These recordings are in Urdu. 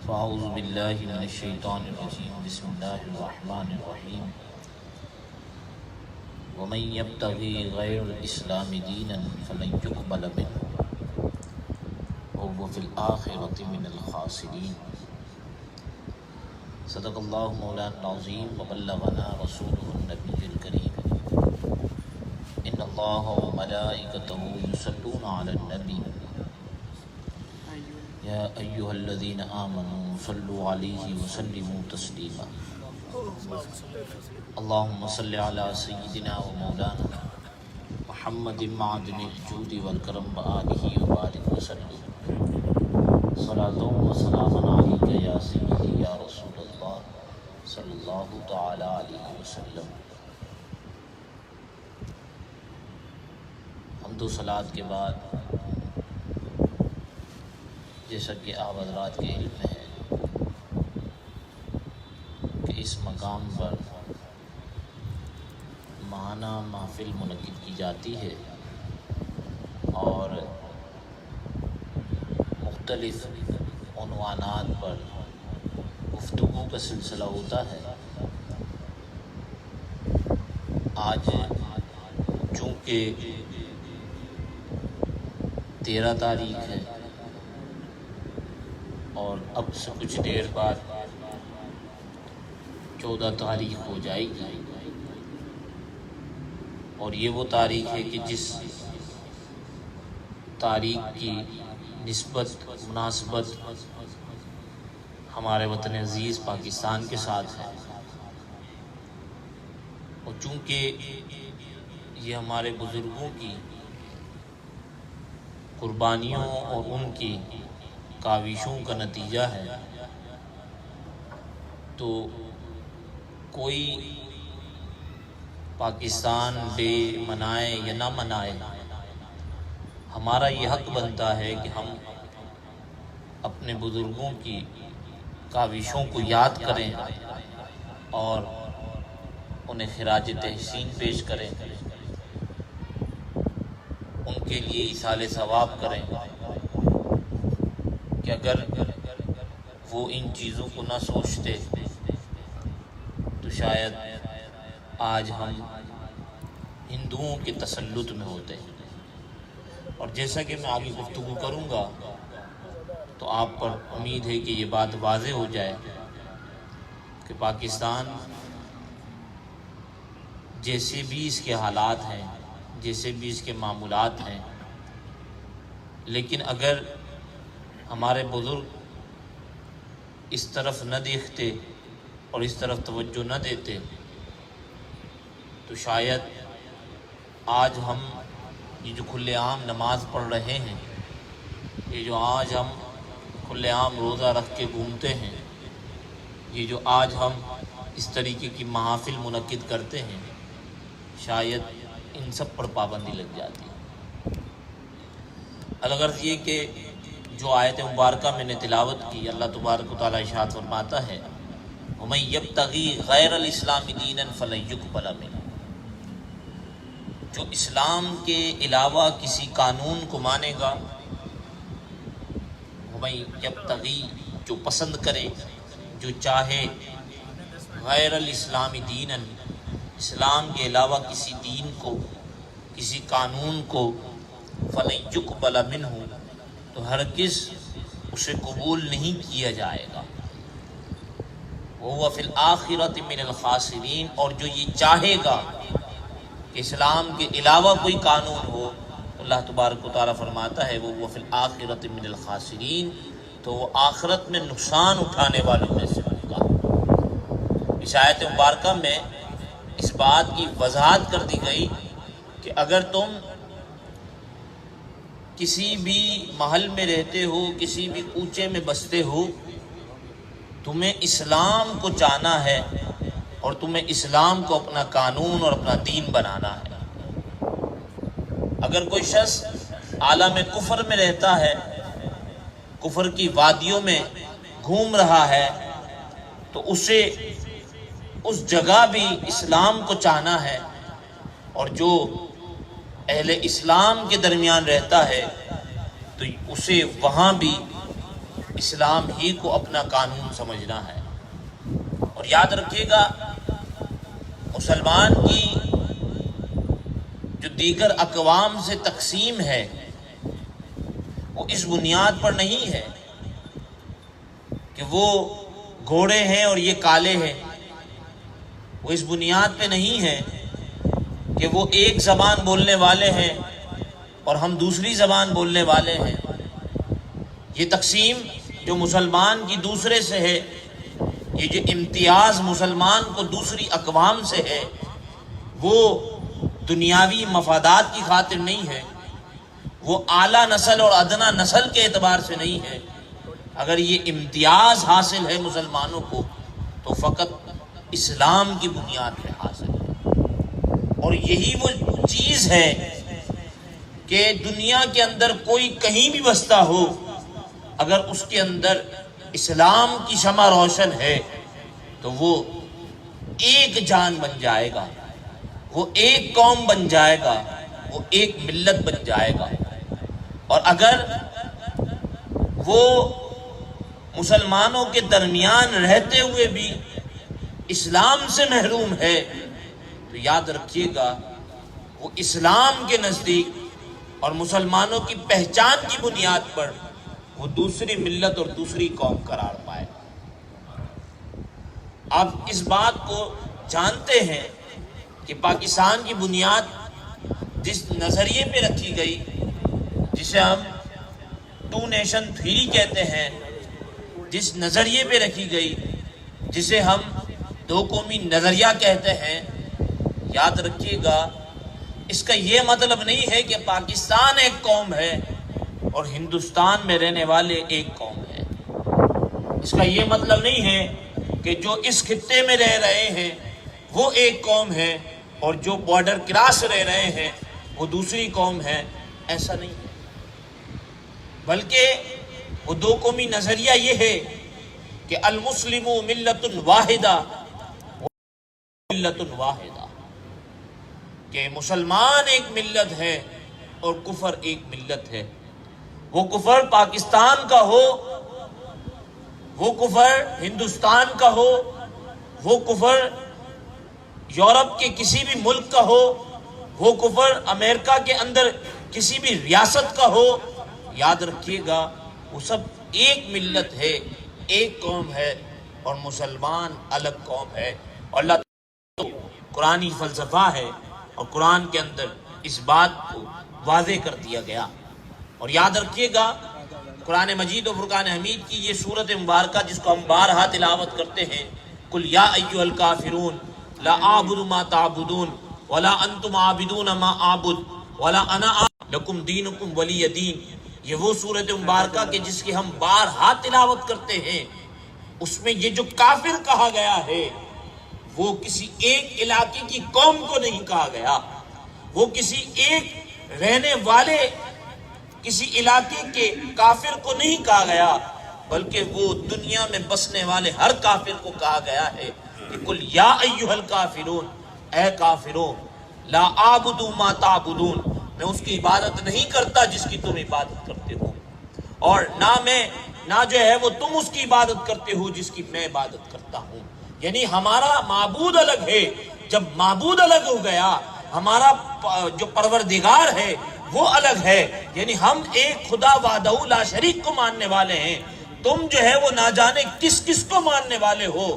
فاعوذ باللہ من الشیطان الرجیم بسم اللہ الرحمن الرحیم ومن یبتغی غیر الاسلام دینا فلن یقبل منہ وهو فی الآخرۃ من الخاسرین۔ صدق اللہ مولانا العظیم وبلغنا رسولہ النبی الکریم۔ ان اللہ وملائکتہ یصلون علی النبی یا ایہا الذین آمنوا صلوا علیہ وسلموا تسلیما۔ اللہم صل علی سیدنا و مولانا محمد معدن الجود والکرم وآلہ وبارک وسلم۔ صلاۃ و سلام علیک یا سیدی یا رسول اللہ صلی اللہ تعالی علیہ وسلم۔ حمد و صلاۃ کے بعد جیسا کہ آپ حضرات کے علم میں ہے کہ اس مقام پر ماہانہ محفل منعقد کی جاتی ہے اور مختلف عنوانات پر گفتگو کا سلسلہ ہوتا ہے۔ آج چونکہ 13 تاریخ ہے اور اب سے کچھ دیر بعد 14 تاریخ ہو جائے گی، اور یہ وہ تاریخ ہے کہ جس تاریخ کی نسبت مناسبت ہمارے وطن عزیز پاکستان کے ساتھ ہے، اور چونکہ یہ ہمارے بزرگوں کی قربانیوں اور ان کی کاوشوں کا نتیجہ ہے، تو کوئی پاکستان ڈے منائے یا نہ منائے، ہمارا یہ حق بنتا ہے کہ ہم اپنے بزرگوں کی کاوشوں کو یاد کریں اور انہیں خراج تحسین پیش کریں، ان کے لیے ایصال ثواب کریں کہ اگر وہ ان چیزوں کو نہ سوچتے تو شاید آج ہم ہندوؤں کے تسلط میں ہوتے۔ اور جیسا کہ میں آگے گفتگو کروں گا تو آپ پر امید ہے کہ یہ بات واضح ہو جائے کہ پاکستان جیسے بھی اس کے حالات ہیں، جیسے بھی اس کے معمولات ہیں، لیکن اگر ہمارے بزرگ اس طرف نہ دیکھتے اور اس طرف توجہ نہ دیتے تو شاید آج ہم یہ جو کھلے عام نماز پڑھ رہے ہیں، یہ جو آج ہم کھلے عام روزہ رکھ کے گھومتے ہیں، یہ جو آج ہم اس طریقے کی محافل منعقد کرتے ہیں، شاید ان سب پر پابندی لگ جاتی۔ الغرض یہ کہ جو آیت مبارکہ میں نے تلاوت کی، اللہ تبارک و تعالیٰ ارشاد فرماتا ہے وَمَن يَبْتَغِي غَيْرَ الْإِسْلَامِ دِينًا فَلَن يُقْبَلَ مِنْهُ، جو اسلام کے علاوہ کسی قانون کو مانے گا، وَمَن يَبْتَغِي جو پسند کرے، جو چاہے، غیر الاسلام دینًا اسلام کے علاوہ کسی دین کو، کسی قانون کو، فَلَن يُقْبَلَ مِنْهُ تو ہرگز اسے قبول نہیں کیا جائے گا۔ وَهُوَ فِي الْآخِرَةِ مِنَ الْخَاسِرِينَ، اور جو یہ چاہے گا کہ اسلام کے علاوہ کوئی قانون ہو، اللہ تبارک و تعالیٰ فرماتا ہے وَهُوَ فِي الْآخِرَةِ مِنَ الْخَاسِرِينَ تو وہ آخرت میں نقصان اٹھانے والوں میں سے ہوگا۔ اس آیت مبارکہ میں اس بات کی وضاحت کر دی گئی کہ اگر تم کسی بھی محل میں رہتے ہو، کسی بھی کوچے میں بستے ہو، تمہیں اسلام کو جانا ہے اور تمہیں اسلام کو اپنا قانون اور اپنا دین بنانا ہے۔ اگر کوئی شخص عالم کفر میں رہتا ہے، کفر کی وادیوں میں گھوم رہا ہے، تو اسے اس جگہ بھی اسلام کو چاہنا ہے، اور جو اہل اسلام کے درمیان رہتا ہے تو اسے وہاں بھی اسلام ہی کو اپنا قانون سمجھنا ہے۔ اور یاد رکھیے گا، مسلمان کی جو دیگر اقوام سے تقسیم ہے وہ اس بنیاد پر نہیں ہے کہ وہ گھوڑے ہیں اور یہ کالے ہیں، وہ اس بنیاد پہ نہیں ہے کہ وہ ایک زبان بولنے والے ہیں اور ہم دوسری زبان بولنے والے ہیں۔ یہ تقسیم جو مسلمان کی دوسرے سے ہے، یہ جو امتیاز مسلمان کو دوسری اقوام سے ہے، وہ دنیاوی مفادات کی خاطر نہیں ہے، وہ اعلیٰ نسل اور ادنیٰ نسل کے اعتبار سے نہیں ہے۔ اگر یہ امتیاز حاصل ہے مسلمانوں کو تو فقط اسلام کی بنیاد پہ حاصل ہے۔ اور یہی وہ چیز ہے کہ دنیا کے اندر کوئی کہیں بھی بستا ہو، اگر اس کے اندر اسلام کی شمع روشن ہے تو وہ ایک جان بن جائے گا، وہ ایک قوم بن جائے گا، وہ ایک ملت بن جائے گا۔ اور اگر وہ مسلمانوں کے درمیان رہتے ہوئے بھی اسلام سے محروم ہے تو یاد رکھیے گا وہ اسلام کے نزدیک اور مسلمانوں کی پہچان کی بنیاد پر وہ دوسری ملت اور دوسری قوم قرار پائے۔ آپ اس بات کو جانتے ہیں کہ پاکستان کی بنیاد جس نظریے پہ رکھی گئی، جسے ہم ٹو نیشن تھیوری کہتے ہیں، جس نظریے پہ رکھی گئی، جسے ہم دو قومی نظریہ کہتے ہیں، یاد رکھیے گا اس کا یہ مطلب نہیں ہے کہ پاکستان ایک قوم ہے اور ہندوستان میں رہنے والے ایک قوم ہے۔ اس کا یہ مطلب نہیں ہے کہ جو اس خطے میں رہ رہے ہیں وہ ایک قوم ہے اور جو بارڈر کراس رہ رہے ہیں وہ دوسری قوم ہے، ایسا نہیں ہے۔ بلکہ وہ دو قومی نظریہ یہ ہے کہ المسلم ملت واحدہ ملت واحدہ، کہ مسلمان ایک ملت ہے اور کفر ایک ملت ہے۔ وہ کفر پاکستان کا ہو، وہ کفر ہندوستان کا ہو، وہ کفر یورپ کے کسی بھی ملک کا ہو، وہ کفر امریکہ کے اندر کسی بھی ریاست کا ہو، یاد رکھیے گا وہ سب ایک ملت ہے، ایک قوم ہے، اور مسلمان الگ قوم ہے۔ اور اللہ تعالیٰ قرآنی فلسفہ ہے اور قرآن کے اندر اس بات کو واضح کر دیا گیا۔ اور یاد رکھیے گا قرآن مجید و فرقان حمید کی یہ سورت مبارکہ جس کو ہم بارہا تلاوت کرتے ہیں، قل یا ایھا الکافرون لا اعبد ما تعبدون ولا انتم عابدون ما اعبد ولا انا لکم دینکم ولی دین، یہ وہ سورت مبارکہ کہ جس کی ہم بارہا تلاوت کرتے ہیں، اس میں یہ جو کافر کہا گیا ہے وہ کسی ایک علاقے کی قوم کو نہیں کہا گیا، وہ کسی ایک رہنے والے کسی علاقے کے کافر کو نہیں کہا گیا، بلکہ وہ دنیا میں بسنے والے ہر کافر کو کہا گیا ہے کہ قل یا ایھا الکافرون، اے کافرون، لا اعبد ما تعبدون، میں اس کی عبادت نہیں کرتا جس کی تم عبادت کرتے ہو، اور نہ جو ہے وہ تم اس کی عبادت کرتے ہو جس کی میں عبادت کرتا ہوں۔ یعنی ہمارا معبود الگ ہے۔ جب معبود الگ ہو گیا، ہمارا جو پروردگار ہے وہ الگ ہے، یعنی ہم ایک خدا وحدہ لا شریک کو ماننے والے ہیں، تم جو ہے وہ نہ جانے کس کس کو ماننے والے ہو۔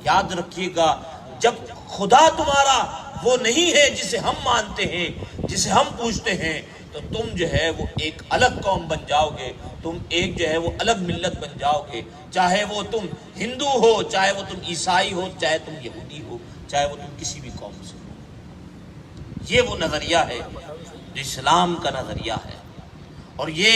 یاد رکھیے گا جب خدا تمہارا وہ نہیں ہے جسے ہم مانتے ہیں، جسے ہم پوچھتے ہیں، تو تم جو ہے وہ ایک الگ قوم بن جاؤ گے، تم ایک جو ہے وہ الگ ملت بن جاؤ گے، چاہے وہ تم ہندو ہو، چاہے وہ تم عیسائی ہو، چاہے تم یہودی ہو، چاہے وہ تم کسی بھی قوم سے ہو۔ یہ وہ نظریہ ہے جو اسلام کا نظریہ ہے۔ اور یہ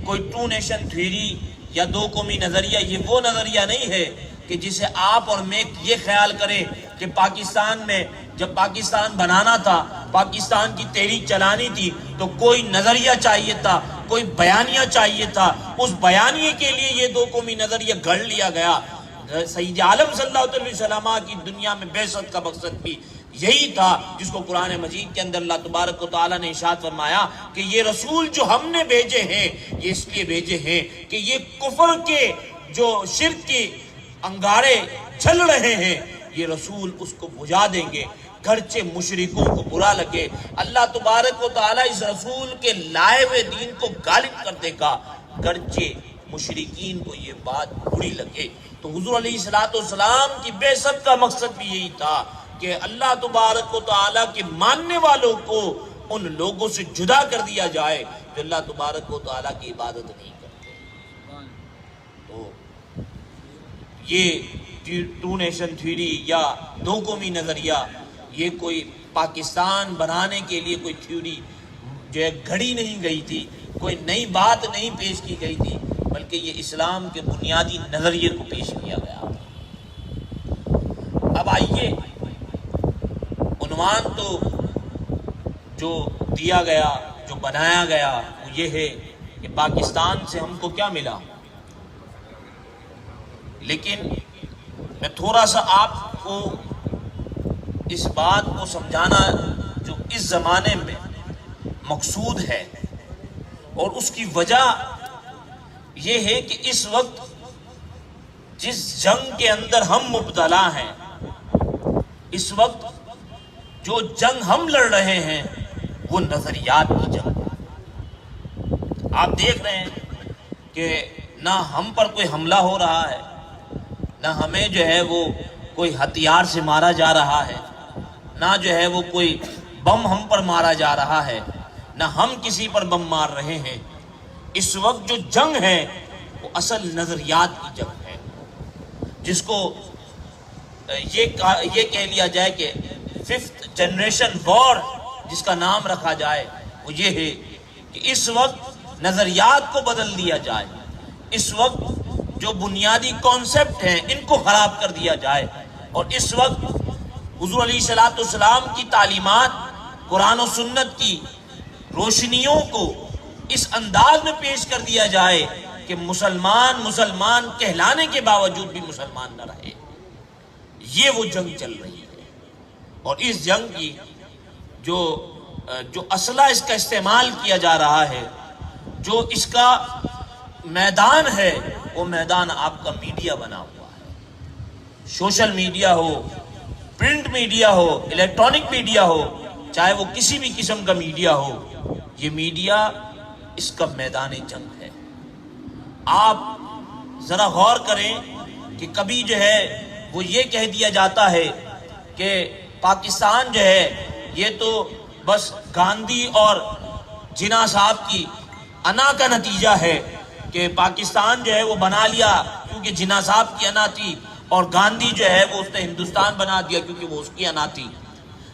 کوئی ٹو نیشن تھیوری یا دو قومی نظریہ، یہ وہ نظریہ نہیں ہے کہ جسے آپ اور میں یہ خیال کریں کہ پاکستان میں جب پاکستان بنانا تھا، پاکستان کی تحریک چلانی تھی تو کوئی نظریہ چاہیے تھا، کوئی بیانیہ چاہیے تھا، اس بیانیے کے لیے یہ دو قومی نظریہ گھڑ لیا گیا۔ سید عالم صلی اللہ علیہ وسلم کی دنیا میں بعثت کا مقصد بھی یہی تھا جس کو قرآن مجید کے اندر اللہ تبارک و تعالیٰ نے ارشاد فرمایا کہ یہ رسول جو ہم نے بھیجے ہیں یہ اس لیے بھیجے ہیں کہ یہ کفر کے جو شرک کے انگارے چل رہے ہیں یہ رسول اس کو بجھا دیں گے، گرچہ مشرکوں کو برا لگے۔ اللہ تبارک و تعالیٰ اس رسول کے لائے ہوئے دین کو غالب کر دے گا، گرچہ مشرکین کو یہ بات بری لگے۔ تو حضور علیہ السلام کی بعثت کا مقصد بھی یہی تھا کہ اللہ تبارک و تعالیٰ کے ماننے والوں کو ان لوگوں سے جدا کر دیا جائے جو اللہ تبارک و تعالیٰ کی عبادت نہیں کرتے۔ تو یہ ٹو نیشن تھیوری یا دو قومی نظریہ یہ کوئی پاکستان بنانے کے لیے کوئی تھیوری جو ہے گھڑی نہیں گئی تھی، کوئی نئی بات نہیں پیش کی گئی تھی، بلکہ یہ اسلام کے بنیادی نظریے کو پیش کیا گیا۔ اب آئیے، عنوان تو جو دیا گیا، جو بنایا گیا وہ یہ ہے کہ پاکستان سے ہم کو کیا ملا، لیکن میں تھوڑا سا آپ کو اس بات کو سمجھانا جو اس زمانے میں مقصود ہے، اور اس کی وجہ یہ ہے کہ اس وقت جس جنگ کے اندر ہم مبتلا ہیں، اس وقت جو جنگ ہم لڑ رہے ہیں وہ نظریات کی جنگ ہے۔ آپ دیکھ رہے ہیں کہ نہ ہم پر کوئی حملہ ہو رہا ہے، نہ ہمیں جو ہے وہ کوئی ہتھیار سے مارا جا رہا ہے، نہ جو ہے وہ کوئی بم ہم پر مارا جا رہا ہے، نہ ہم کسی پر بم مار رہے ہیں۔ اس وقت جو جنگ ہے وہ اصل نظریات کی جنگ ہے، جس کو یہ کہہ لیا جائے کہ ففتھ جنریشن وار جس کا نام رکھا جائے وہ یہ ہے کہ اس وقت نظریات کو بدل دیا جائے، اس وقت جو بنیادی کانسیپٹ ہیں ان کو خراب کر دیا جائے، اور اس وقت حضور علیہ السلام کی تعلیمات، قرآن و سنت کی روشنیوں کو اس انداز میں پیش کر دیا جائے کہ مسلمان کہلانے کے باوجود بھی مسلمان نہ رہے۔ یہ وہ جنگ چل رہی ہے، اور اس جنگ کی جو اسلحہ اس کا استعمال کیا جا رہا ہے، جو اس کا میدان ہے، وہ میدان آپ کا میڈیا بنا ہوا ہے۔ سوشل میڈیا ہو، پرنٹ میڈیا ہو، الیکٹرانک میڈیا ہو، چاہے وہ کسی بھی قسم کا میڈیا ہو، یہ میڈیا اس کا میدان جنگ ہے۔ آپ ذرا غور کریں کہ کبھی جو ہے وہ یہ کہہ دیا جاتا ہے کہ پاکستان جو ہے یہ تو بس گاندھی اور جناح صاحب کی انا کا نتیجہ ہے، کہ پاکستان جو ہے وہ بنا لیا کیونکہ جناح صاحب کی انا تھی، اور گاندھی جو ہے وہ اس نے ہندوستان بنا دیا کیونکہ وہ اس کی انا تھی،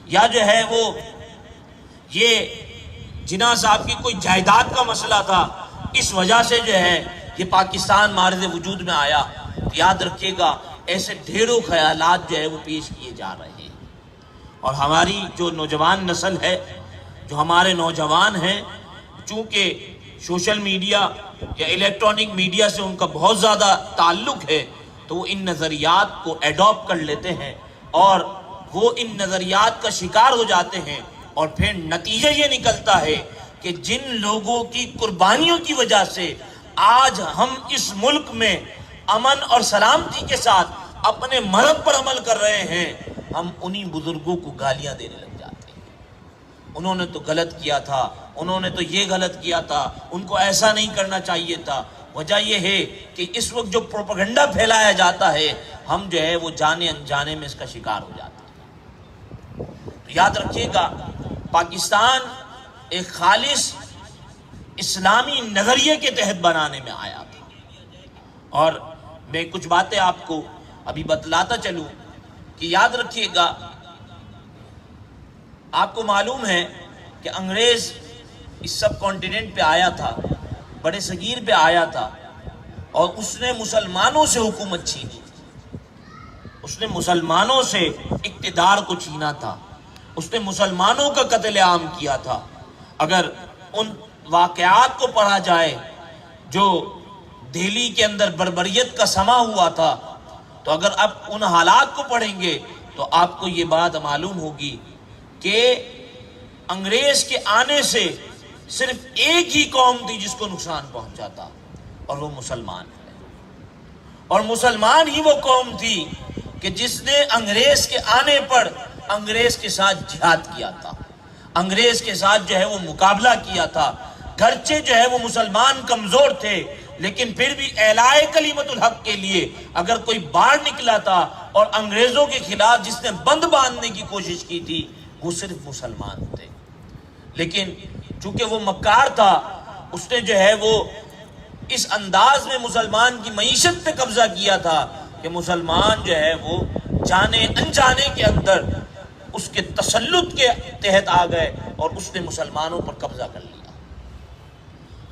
یا جو ہے وہ یہ جناح صاحب کی کوئی جائیداد کا مسئلہ تھا، اس وجہ سے جو ہے یہ پاکستان معرض وجود میں آیا۔ یاد رکھیے گا، ایسے ڈھیروں خیالات جو ہے وہ پیش کیے جا رہے ہیں، اور ہماری جو نوجوان نسل ہے، جو ہمارے نوجوان ہیں، چونکہ سوشل میڈیا یا الیکٹرانک میڈیا سے ان کا بہت زیادہ تعلق ہے، تو وہ ان نظریات کو ایڈاپٹ کر لیتے ہیں، اور وہ ان نظریات کا شکار ہو جاتے ہیں، اور پھر نتیجہ یہ نکلتا ہے کہ جن لوگوں کی قربانیوں کی وجہ سے آج ہم اس ملک میں امن اور سلامتی کے ساتھ اپنے مذہب پر عمل کر رہے ہیں، ہم انہی بزرگوں کو گالیاں دینے لگ جاتے ہیں۔ انہوں نے تو غلط کیا تھا، انہوں نے تو یہ غلط کیا تھا، ان کو ایسا نہیں کرنا چاہیے تھا۔ وجہ یہ ہے کہ اس وقت جو پروپیگنڈا پھیلایا جاتا ہے، ہم جو ہے وہ جانے انجانے میں اس کا شکار ہو جاتے ہیں۔ تو یاد رکھیے گا، پاکستان ایک خالص اسلامی نظریے کے تحت بنانے میں آیا تھا، اور میں کچھ باتیں آپ کو ابھی بتلاتا چلوں کہ یاد رکھیے گا، آپ کو معلوم ہے کہ انگریز اس سب کانٹیننٹ پہ آیا تھا، بڑے صغیر پہ آیا تھا، اور اس نے مسلمانوں سے حکومت چھینی، اس نے مسلمانوں سے اقتدار کو چھینا تھا، اس نے مسلمانوں کا قتل عام کیا تھا۔ اگر ان واقعات کو پڑھا جائے جو دہلی کے اندر بربریت کا سما ہوا تھا، تو اگر اب ان حالات کو پڑھیں گے تو آپ کو یہ بات معلوم ہوگی کہ انگریز کے آنے سے صرف ایک ہی قوم تھی جس کو نقصان پہنچا تھا، اور وہ مسلمان ہے۔ اور مسلمان ہی وہ قوم تھی کہ جس نے انگریز کے آنے پر انگریز کے ساتھ جہاد کیا تھا، انگریز کے ساتھ جو ہے وہ مقابلہ کیا تھا۔ گرچہ جو ہے وہ مسلمان کمزور تھے، لیکن پھر بھی اعلاء کلمت الحق کے لیے اگر کوئی باہر نکلا تھا اور انگریزوں کے خلاف جس نے بند باندھنے کی کوشش کی تھی، وہ صرف مسلمان تھے۔ لیکن چونکہ وہ مکار تھا، اس نے جو ہے وہ اس انداز میں مسلمان کی معیشت پہ قبضہ کیا تھا کہ مسلمان جو ہے وہ جانے انجانے کے اندر اس کے تسلط کے تحت آ گئے اور اس نے مسلمانوں پر قبضہ کر لیا۔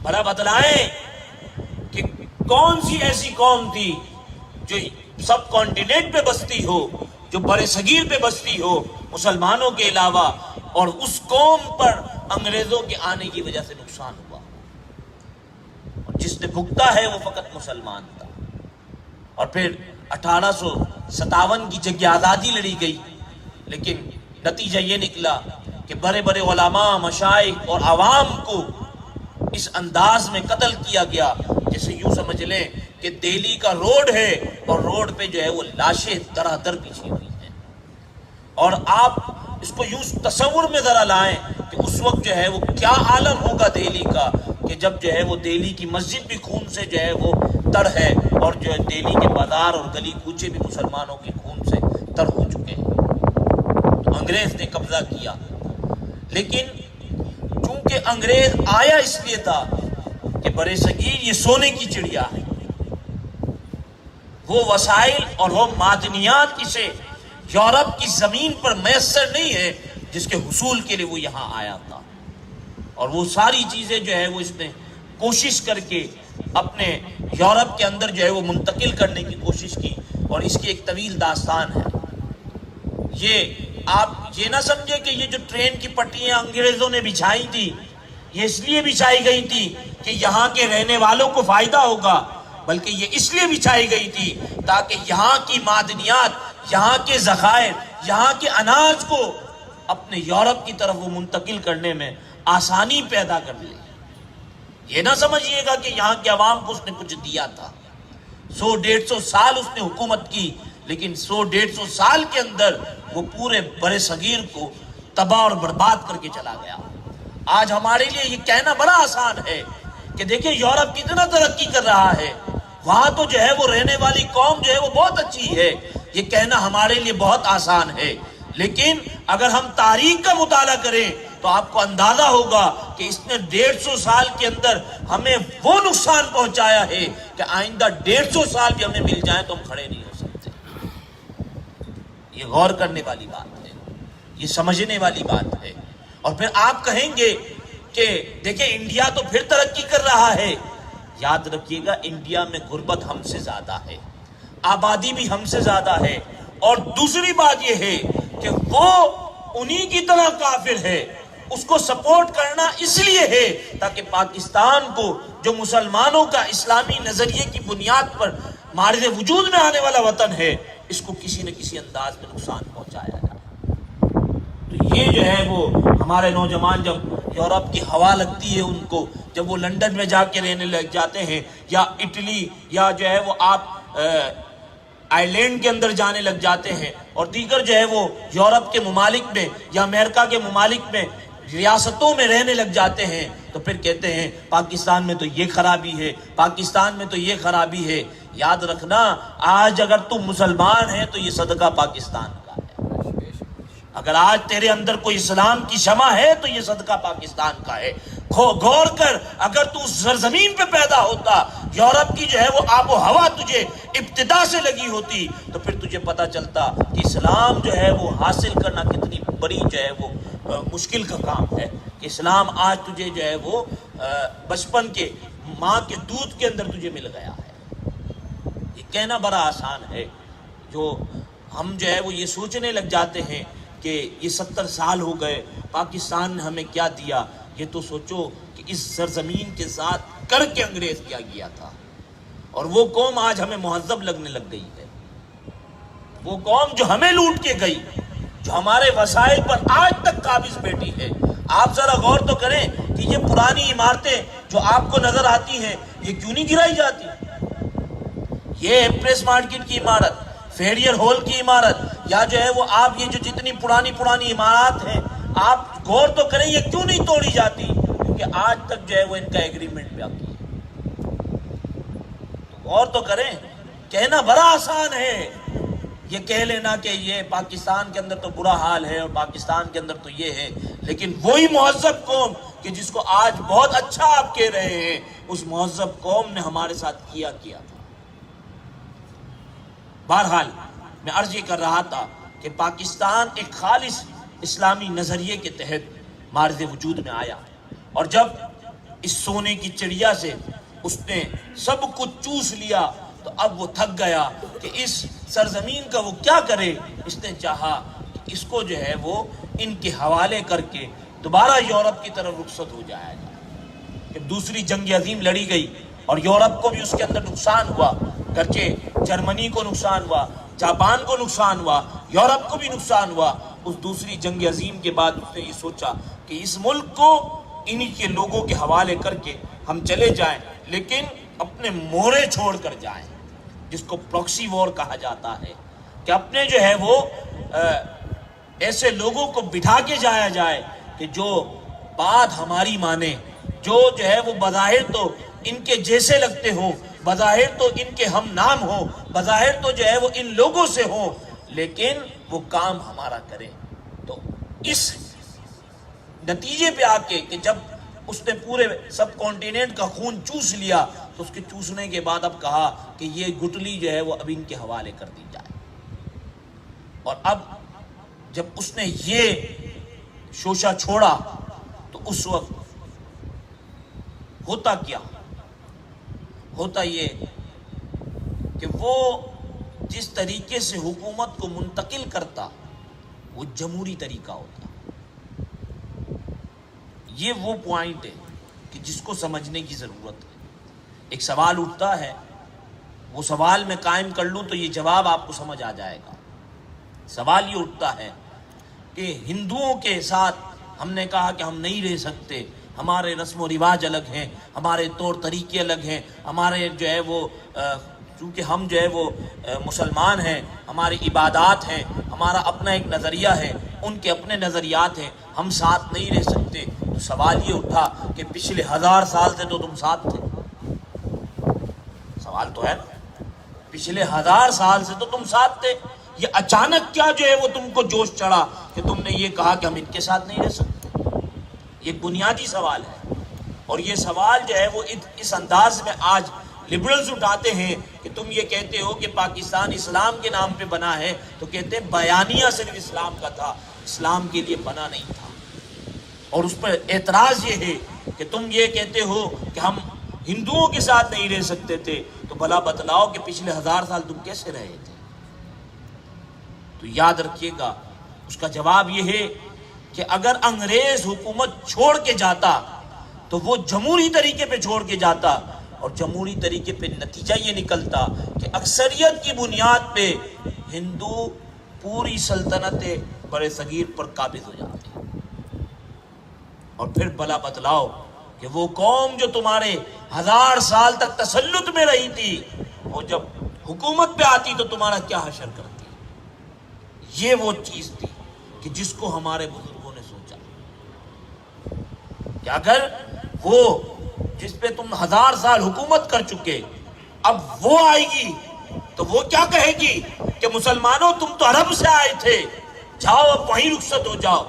بھلا بتلائیں کہ کون سی ایسی قوم تھی جو سب کانٹیننٹ پہ بستی ہو، جو بر صغیر پہ بستی ہو مسلمانوں کے علاوہ، اور اس قوم پر انگریزوں کے آنے کی وجہ سے نقصان ہوا، اور جس نے بھگتا ہے وہ فقط مسلمان تھا۔ اور پھر 1857 کی جنگ آزادی لڑی گئی، لیکن نتیجہ یہ نکلا کہ بڑے بڑے علماء، مشائخ اور عوام کو اس انداز میں قتل کیا گیا جیسے یوں سمجھ لیں کہ دہلی کا روڈ ہے اور روڈ پہ جو ہے وہ لاشیں درہ در بچھی ہوئی ہیں۔ اور آپ اس کو یوں تصور میں ذرا لائیں کہ اس وقت جو ہے وہ کیا عالم ہوگا دہلی کا، کہ جب جو ہے وہ دہلی کی مسجد بھی خون سے جو ہے وہ تر ہے، اور جو ہے دہلی کے بازار اور گلی کوچے بھی مسلمانوں کے خون سے تر ہو چکے ہیں۔ تو انگریز نے قبضہ کیا، لیکن چونکہ انگریز آیا اس لیے تھا کہ برِ صغیر یہ سونے کی چڑیا ہے، وہ وسائل اور وہ معدنیات اسے یورپ کی زمین پر میسر نہیں ہے جس کے حصول کے لیے وہ یہاں آیا تھا، اور وہ ساری چیزیں جو ہے وہ اس نے کوشش کر کے اپنے یورپ کے اندر جو ہے وہ منتقل کرنے کی کوشش کی، اور اس کی ایک طویل داستان ہے۔ یہ آپ یہ نہ سمجھے کہ یہ جو ٹرین کی پٹریاں انگریزوں نے بچھائی تھی یہ اس لیے بچھائی گئی تھی کہ یہاں کے رہنے والوں کو فائدہ ہوگا، بلکہ یہ اس لیے بچھائی گئی تھی تاکہ یہاں کی معدنیات، یہاں کے ذخائر، یہاں کے اناج کو اپنے یورپ کی طرف وہ منتقل کرنے میں آسانی پیدا کر لے۔ یہ نہ سمجھیے گا کہ یہاں کے عوام کو اس نے کچھ دیا تھا۔ 100-150 سال اس نے حکومت کی، لیکن 100-150 سال کے اندر وہ پورے بر صغیر کو تباہ اور برباد کر کے چلا گیا۔ آج ہمارے لیے یہ کہنا بڑا آسان ہے کہ دیکھیں یورپ کتنا ترقی کر رہا ہے، وہاں تو جو ہے وہ رہنے والی قوم جو ہے وہ بہت اچھی ہے، یہ کہنا ہمارے لیے بہت آسان ہے۔ لیکن اگر ہم تاریخ کا مطالعہ کریں تو آپ کو اندازہ ہوگا کہ اس نے 150 سال کے اندر ہمیں وہ نقصان پہنچایا ہے کہ آئندہ 150 سال بھی ہمیں مل جائیں تو ہم کھڑے نہیں ہو سکتے۔ یہ غور کرنے والی بات ہے، یہ سمجھنے والی بات ہے۔ اور پھر آپ کہیں گے کہ دیکھیں انڈیا تو پھر ترقی کر رہا ہے۔ یاد رکھیے گا انڈیا میں غربت ہم سے زیادہ ہے، آبادی بھی ہم سے زیادہ ہے، اور دوسری بات یہ ہے کہ وہ انہی کی طرح کافر ہے۔ اس کو سپورٹ کرنا اس لیے ہے تاکہ پاکستان کو جو مسلمانوں کا اسلامی نظریے کی بنیاد پر مارد وجود میں آنے والا وطن ہے، اس کو کسی نہ کسی انداز میں نقصان پہنچایا جائے۔ تو یہ جو ہے وہ ہمارے نوجوان جب یورپ کی ہوا لگتی ہے ان کو، جب وہ لندن میں جا کے رہنے لگ جاتے ہیں، یا اٹلی، یا جو ہے وہ آپ آئرلینڈ کے اندر جانے لگ جاتے ہیں، اور دیگر جو ہے وہ یورپ کے ممالک میں یا امریکہ کے ممالک میں ریاستوں میں رہنے لگ جاتے ہیں، تو پھر کہتے ہیں پاکستان میں تو یہ خرابی ہے، پاکستان میں تو یہ خرابی ہے۔ یاد رکھنا آج اگر تم مسلمان ہے تو یہ صدقہ پاکستان کا ہے۔ اگر آج تیرے اندر کوئی اسلام کی شمع ہے تو یہ صدقہ پاکستان کا ہے۔ غور کر، اگر تو اس سرزمین پہ پیدا ہوتا، یورپ کی جو ہے وہ آب و ہوا تجھے ابتدا سے لگی ہوتی، تو پھر تجھے پتا چلتا کہ اسلام جو ہے وہ حاصل کرنا کتنی بڑی جو ہے وہ مشکل کا کام ہے، کہ اسلام آج تجھے جو ہے وہ بچپن کے ماں کے دودھ کے اندر تجھے مل گیا ہے۔ یہ کہنا بڑا آسان ہے، جو ہم جو ہے وہ یہ سوچنے لگ جاتے ہیں کہ یہ 70 سال ہو گئے، پاکستان نے ہمیں کیا دیا۔ یہ تو سوچو کہ اس سرزمین کے ساتھ کر کے انگریز کیا گیا تھا، اور وہ قوم آج ہمیں مہذب لگنے لگ گئی ہے۔ وہ قوم جو ہمیں لوٹ کے گئی، جو ہمارے وسائل پر آج تک قابض بیٹھی ہے. آپ ذرا غور تو کریں کہ یہ پرانی عمارتیں جو آپ کو نظر آتی ہیں یہ کیوں نہیں گرائی جاتی؟ یہ ایمپریس مارکیٹ کی عمارت، فیڈیل ہال کی عمارت، یا جو ہے وہ آپ یہ جو جتنی پرانی عمارات ہیں آپ غور تو کریں یہ کیوں نہیں توڑی جاتی؟ کیونکہ آج تک جو ہے وہ ان کا ایگریمنٹ باقی ہے. غور تو کریں. کہنا بڑا آسان ہے، یہ کہہ لینا کہ یہ پاکستان کے اندر تو برا حال ہے اور پاکستان کے اندر تو یہ ہے، لیکن وہی مہذب قوم کہ جس کو آج بہت اچھا آپ کہہ رہے ہیں، اس مہذب قوم نے ہمارے ساتھ کیا تھا. بہرحال میں عرض یہ کر رہا تھا کہ پاکستان ایک خالص اسلامی نظریے کے تحت معرض وجود میں آیا، اور جب اس سونے کی چڑیا سے اس نے سب کچھ چوس لیا تو اب وہ تھک گیا کہ اس سرزمین کا وہ کیا کرے. اس نے چاہا کہ اس کو جو ہے وہ ان کے حوالے کر کے دوبارہ یورپ کی طرف رخصت ہو جایا جائے. جب دوسری جنگ عظیم لڑی گئی اور یورپ کو بھی اس کے اندر نقصان ہوا، گرچہ جرمنی کو نقصان ہوا، جاپان کو نقصان ہوا، یورپ کو بھی نقصان ہوا، اس دوسری جنگ عظیم کے بعد اس نے یہ سوچا کہ اس ملک کو انہی کے لوگوں کے حوالے کر کے ہم چلے جائیں، لیکن اپنے مورے چھوڑ کر جائیں، جس کو پروکسی وار کہا جاتا ہے، کہ اپنے جو ہے وہ ایسے لوگوں کو بٹھا کے جایا جائے کہ جو بات ہماری مانے، جو ہے وہ بظاہر تو ان کے جیسے لگتے ہوں، بظاہر تو ان کے ہم نام ہوں، بظاہر تو جو ہے وہ ان لوگوں سے ہوں، لیکن وہ کام ہمارا کرے. تو اس نتیجے پہ آ کے کہ جب اس نے پورے سب کانٹیننٹ کا خون چوس لیا تو اس کے چوسنے کے بعد اب کہا کہ یہ گٹلی جو ہے وہ اب ان کے حوالے کر دی جائے. اور اب جب اس نے یہ شوشہ چھوڑا تو اس وقت ہوتا کیا؟ ہوتا یہ کہ وہ جس طریقے سے حکومت کو منتقل کرتا وہ جمہوری طریقہ ہوتا. یہ وہ پوائنٹ ہے کہ جس کو سمجھنے کی ضرورت ہے. ایک سوال اٹھتا ہے، وہ سوال میں قائم کر لوں تو یہ جواب آپ کو سمجھ آ جائے گا. سوال یہ اٹھتا ہے کہ ہندوؤں کے ساتھ ہم نے کہا کہ ہم نہیں رہ سکتے، ہمارے رسم و رواج الگ ہیں، ہمارے طور طریقے الگ ہیں، ہمارے جو ہے وہ چونکہ ہم جو ہے وہ مسلمان ہیں، ہماری عبادات ہیں، ہمارا اپنا ایک نظریہ ہے، ان کے اپنے نظریات ہیں، ہم ساتھ نہیں رہ سکتے. تو سوال یہ اٹھا کہ پچھلے 1000 سال سے تو تم ساتھ تھے. سوال تو ہے نا، پچھلے 1000 سال سے تو تم ساتھ تھے، یہ اچانک کیا جو ہے وہ تم کو جوش چڑھا کہ تم نے یہ کہا کہ ہم ان کے ساتھ نہیں رہ سکتے؟ یہ بنیادی سوال ہے. اور یہ سوال جو ہے وہ اس انداز میں آج لبرلز اٹھاتے ہیں کہ تم یہ کہتے ہو کہ پاکستان اسلام کے نام پہ بنا ہے، تو کہتے ہیں بیانیہ صرف اسلام کا تھا، اسلام کے لیے بنا نہیں تھا. اور اس پر اعتراض یہ ہے کہ تم یہ کہتے ہو کہ ہم ہندوؤں کے ساتھ نہیں رہ سکتے تھے، تو بھلا بتلاؤ کہ پچھلے 1000 سال تم کیسے رہے تھے؟ تو یاد رکھیے گا اس کا جواب یہ ہے کہ اگر انگریز حکومت چھوڑ کے جاتا تو وہ جمہوری طریقے پہ چھوڑ کے جاتا، اور جمہوری طریقے پہ نتیجہ یہ نکلتا کہ اکثریت کی بنیاد پہ ہندو پوری سلطنت برِ صغیر پر قابض ہو جاتے. اور پھر بھلا بتلاؤ کہ وہ قوم جو تمہارے 1000 سال تک تسلط میں رہی تھی، وہ جب حکومت پہ آتی تو تمہارا کیا حشر کرتی؟ یہ وہ چیز تھی کہ جس کو ہمارے بزرگوں نے سوچا کہ اگر وہ جس پہ تم 1000 سال حکومت کر چکے اب وہ آئے گی تو وہ کیا کہے گی کہ مسلمانوں تم تو عرب سے آئے تھے، جاؤ اب وہیں رخصت ہو جاؤ.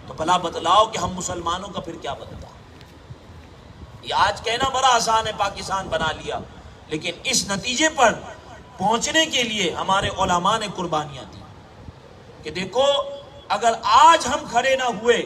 تو بھلا بتلاؤ کہ ہم مسلمانوں کا پھر کیا بنتا؟ یہ آج کہنا بڑا آسان ہے پاکستان بنا لیا، لیکن اس نتیجے پر پہنچنے کے لیے ہمارے علماء نے قربانیاں دی کہ دیکھو اگر آج ہم کھڑے نہ ہوئے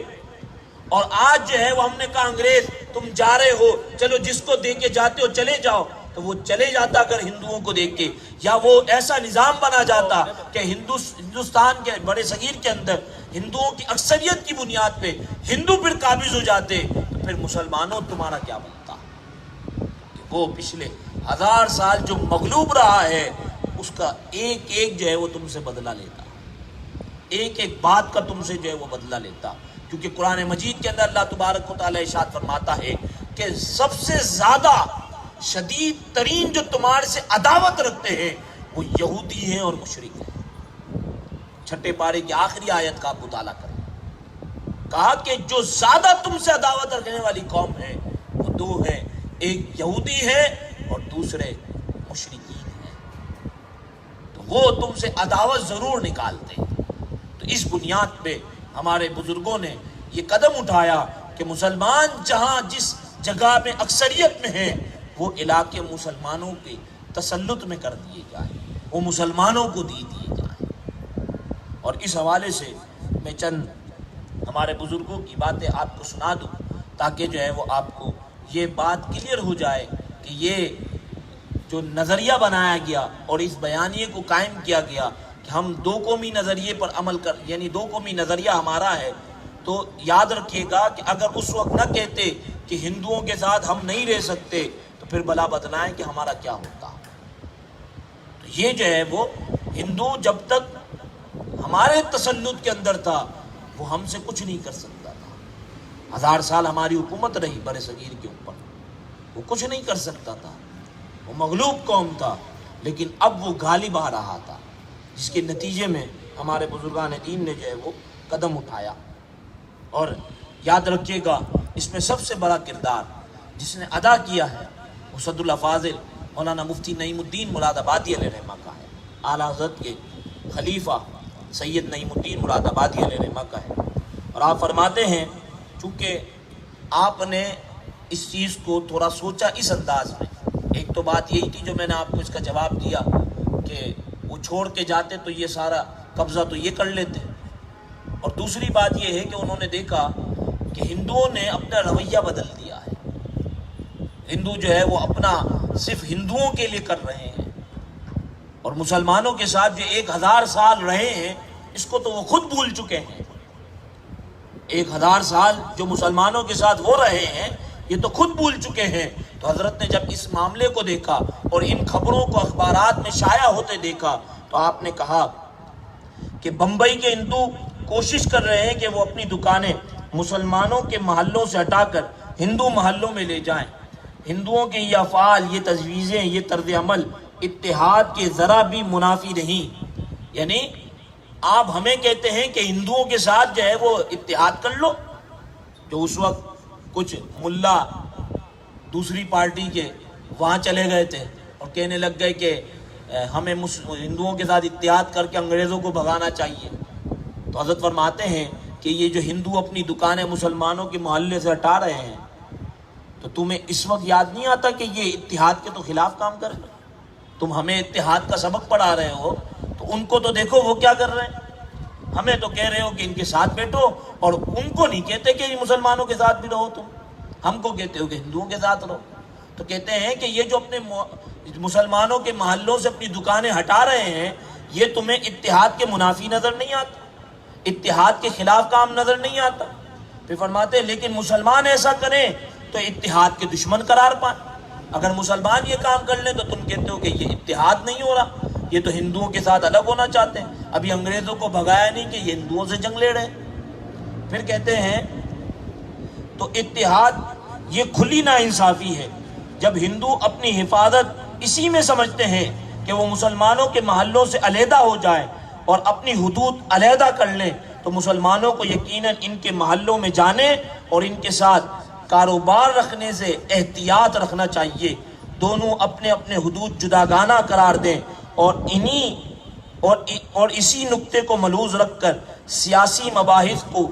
اور آج جو ہے وہ ہم نے کہا انگریز تم جا رہے ہو، چلو جس کو دے کے جاتے ہو چلے جاؤ، تو وہ چلے جاتا اگر ہندوؤں کو دیکھ کے، یا وہ ایسا نظام بنا جاتا کہ ہندوستان کے بڑے صغیر کے اندر ہندوؤں کی اکثریت کی بنیاد پہ ہندو پھر قابض ہو جاتے، تو پھر مسلمانوں تمہارا کیا بنتا؟ وہ پچھلے 1000 سال جو مغلوب رہا ہے اس کا ایک ایک جو ہے وہ تم سے بدلہ لیتا، ایک ایک بات کا تم سے جو ہے وہ بدلہ لیتا. کیونکہ قرآن مجید کے اندر اللہ تبارک و تعالیٰ ارشاد فرماتا ہے کہ سب سے زیادہ شدید ترین جو تمہارے سے عداوت رکھتے ہیں وہ یہودی ہیں اور مشرک ہیں. چھٹے پارے کی آخری آیت کا آپ مطالعہ کریں. کہا کہ جو زیادہ تم سے عداوت رکھنے والی قوم ہے وہ دو ہیں، ایک یہودی ہے اور دوسرے مشرکین ہیں. تو وہ تم سے عداوت ضرور نکالتے ہیں. تو اس بنیاد پہ ہمارے بزرگوں نے یہ قدم اٹھایا کہ مسلمان جہاں جس جگہ میں اکثریت میں ہیں وہ علاقے مسلمانوں کے تسلط میں کر دیے جائیں، وہ مسلمانوں کو دیے جائیں. اور اس حوالے سے میں چند ہمارے بزرگوں کی باتیں آپ کو سنا دوں تاکہ جو ہے وہ آپ کو یہ بات کلیئر ہو جائے کہ یہ جو نظریہ بنایا گیا اور اس بیانیے کو قائم کیا گیا کہ ہم دو قومی نظریے پر عمل یعنی دو قومی نظریہ ہمارا ہے. تو یاد رکھیے گا کہ اگر اس وقت نہ کہتے کہ ہندوؤں کے ساتھ ہم نہیں رہ سکتے تو پھر بلا بدنائیں کہ ہمارا کیا ہوتا. تو یہ جو ہے وہ ہندو جب تک ہمارے تسلط کے اندر تھا وہ ہم سے کچھ نہیں کر سکتا تھا. 1000 سال ہماری حکومت رہی بر صغیر کے اوپر، وہ کچھ نہیں کر سکتا تھا، وہ مغلوب قوم تھا. لیکن اب وہ غالب آ رہا تھا، جس کے نتیجے میں ہمارے بزرگان دین نے جو ہے وہ قدم اٹھایا. اور یاد رکھیے گا اس میں سب سے بڑا کردار جس نے ادا کیا ہے وہ صد الافاضل مولانا مفتی نعیم الدین مراد آبادی علیہ رحمہ کا ہے. اعلیٰ حضرت کے خلیفہ سید نعیم الدین مراد آبادی علیہ رحمہ کا ہے. اور آپ فرماتے ہیں چونکہ آپ نے اس چیز کو تھوڑا سوچا اس انداز میں. ایک تو بات یہی تھی جو میں نے آپ کو اس کا جواب دیا کہ وہ چھوڑ کے جاتے تو یہ سارا قبضہ تو یہ کر لیتے. اور دوسری بات یہ ہے کہ انہوں نے دیکھا کہ ہندوؤں نے اپنا رویہ بدل دیا ہے. ہندو جو ہے وہ اپنا صرف ہندوؤں کے لیے کر رہے ہیں اور مسلمانوں کے ساتھ جو 1000 سال رہے ہیں اس کو تو وہ خود بھول چکے ہیں. 1000 سال جو مسلمانوں کے ساتھ وہ رہے ہیں یہ تو خود بھول چکے ہیں. تو حضرت نے جب اس معاملے کو دیکھا اور ان خبروں کو اخبارات میں شائع ہوتے دیکھا تو آپ نے کہا کہ بمبئی کے ہندو کوشش کر رہے ہیں کہ وہ اپنی دکانیں مسلمانوں کے محلوں سے ہٹا کر ہندو محلوں میں لے جائیں. ہندوؤں کے یہ افعال، یہ تجویزیں، یہ طرز عمل اتحاد کے ذرا بھی منافی نہیں. یعنی آپ ہمیں کہتے ہیں کہ ہندوؤں کے ساتھ جو ہے وہ اتحاد کر لو. جو اس وقت کچھ ملا دوسری پارٹی کے وہاں چلے گئے تھے اور کہنے لگ گئے کہ ہمیں ہندوؤں کے ساتھ اتحاد کر کے انگریزوں کو بھگانا چاہیے. تو حضرت فرماتے ہیں کہ یہ جو ہندو اپنی دکانیں مسلمانوں کے محلے سے ہٹا رہے ہیں تو تمہیں اس وقت یاد نہیں آتا کہ یہ اتحاد کے تو خلاف کام کر رہے ہیں. تم ہمیں اتحاد کا سبق پڑھا رہے ہو تو ان کو تو دیکھو وہ کیا کر رہے ہیں. ہمیں تو کہہ رہے ہو کہ ان کے ساتھ بیٹھو اور ان کو نہیں کہتے کہ مسلمانوں کے ساتھ بھی رہو. تم ہم کو کہتے ہو کہ ہندوؤں کے ساتھ رہو. تو کہتے ہیں کہ یہ جو اپنے مسلمانوں کے محلوں سے اپنی دکانیں ہٹا رہے ہیں یہ تمہیں اتحاد کے منافی نظر نہیں آتا، اتحاد کے خلاف کام نظر نہیں آتا. پھر فرماتے ہیں لیکن مسلمان ایسا کریں تو اتحاد کے دشمن قرار پائیں. اگر مسلمان یہ کام کر لیں تو تم کہتے ہو کہ یہ اتحاد نہیں ہو رہا، یہ تو ہندوؤں کے ساتھ الگ ہونا چاہتے ہیں. ابھی انگریزوں کو بھگایا نہیں کہ یہ ہندوؤں سے جنگ لڑ رہے ہیں. پھر کہتے ہیں تو اتحاد یہ کھلی ناانصافی ہے جب ہندو اپنی حفاظت اسی میں سمجھتے ہیں کہ وہ مسلمانوں کے محلوں سے علیحدہ ہو جائیں اور اپنی حدود علیحدہ کر لیں تو مسلمانوں کو یقیناً ان کے محلوں میں جانے اور ان کے ساتھ کاروبار رکھنے سے احتیاط رکھنا چاہیے. دونوں اپنے اپنے حدود جداگانہ قرار دیں اور اسی نقطے کو ملحوظ رکھ کر سیاسی مباحث کو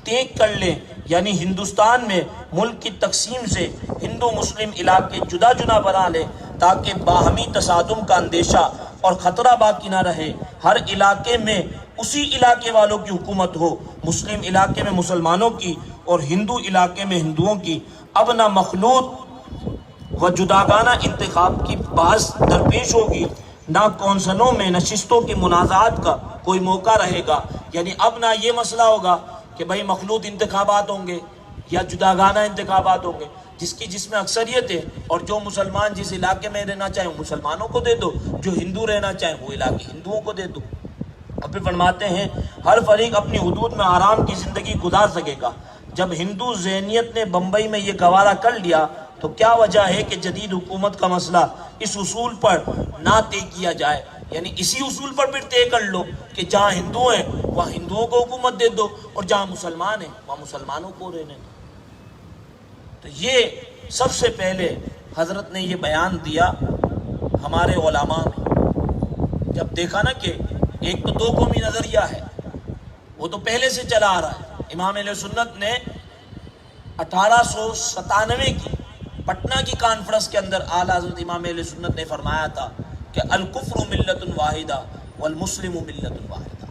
طے کر لیں. یعنی ہندوستان میں ملک کی تقسیم سے ہندو مسلم علاقے جدا جدا بنا لیں تاکہ باہمی تصادم کا اندیشہ اور خطرہ باقی نہ رہے. ہر علاقے میں اسی علاقے والوں کی حکومت ہو، مسلم علاقے میں مسلمانوں کی اور ہندو علاقے میں ہندوؤں کی. اب نہ مخلوط و جداگانہ انتخاب کی بحث درپیش ہوگی، نہ کونسلوں میں نشستوں کے منازعات کا کوئی موقع رہے گا. یعنی اب نہ یہ مسئلہ ہوگا کہ بھائی مخلوط انتخابات ہوں گے یا جداگانہ انتخابات ہوں گے. جس کی جس میں اکثریت ہے، اور جو مسلمان جس علاقے میں رہنا چاہیں وہ مسلمانوں کو دے دو، جو ہندو رہنا چاہیں وہ علاقے ہندوؤں کو دے دو۔ اور پھر فرماتے ہیں ہر فریق اپنی حدود میں آرام کی زندگی گزار سکے گا۔ جب ہندو ذہنیت نے بمبئی میں یہ گوارا کر لیا تو کیا وجہ ہے کہ جدید حکومت کا مسئلہ اس اصول پر نہ طے کیا جائے، یعنی اسی اصول پر پھر طے کر لو کہ جہاں ہندو ہیں وہاں ہندوؤں کو حکومت دے دو، اور جہاں مسلمان ہیں وہاں مسلمانوں کو رہنے دو۔ تو یہ سب سے پہلے حضرت نے یہ بیان دیا ہمارے علماء نے، جب دیکھا نا کہ ایک تو دو قومی نظریہ ہے، وہ تو پہلے سے چلا آ رہا ہے۔ امام اہل سنت نے 1897 کی پٹنہ کی کانفرنس کے اندر اعلیٰ حضرت امام اہل سنت نے فرمایا تھا کہ الکفر ملت واحدہ والمسلم ملت واحدہ۔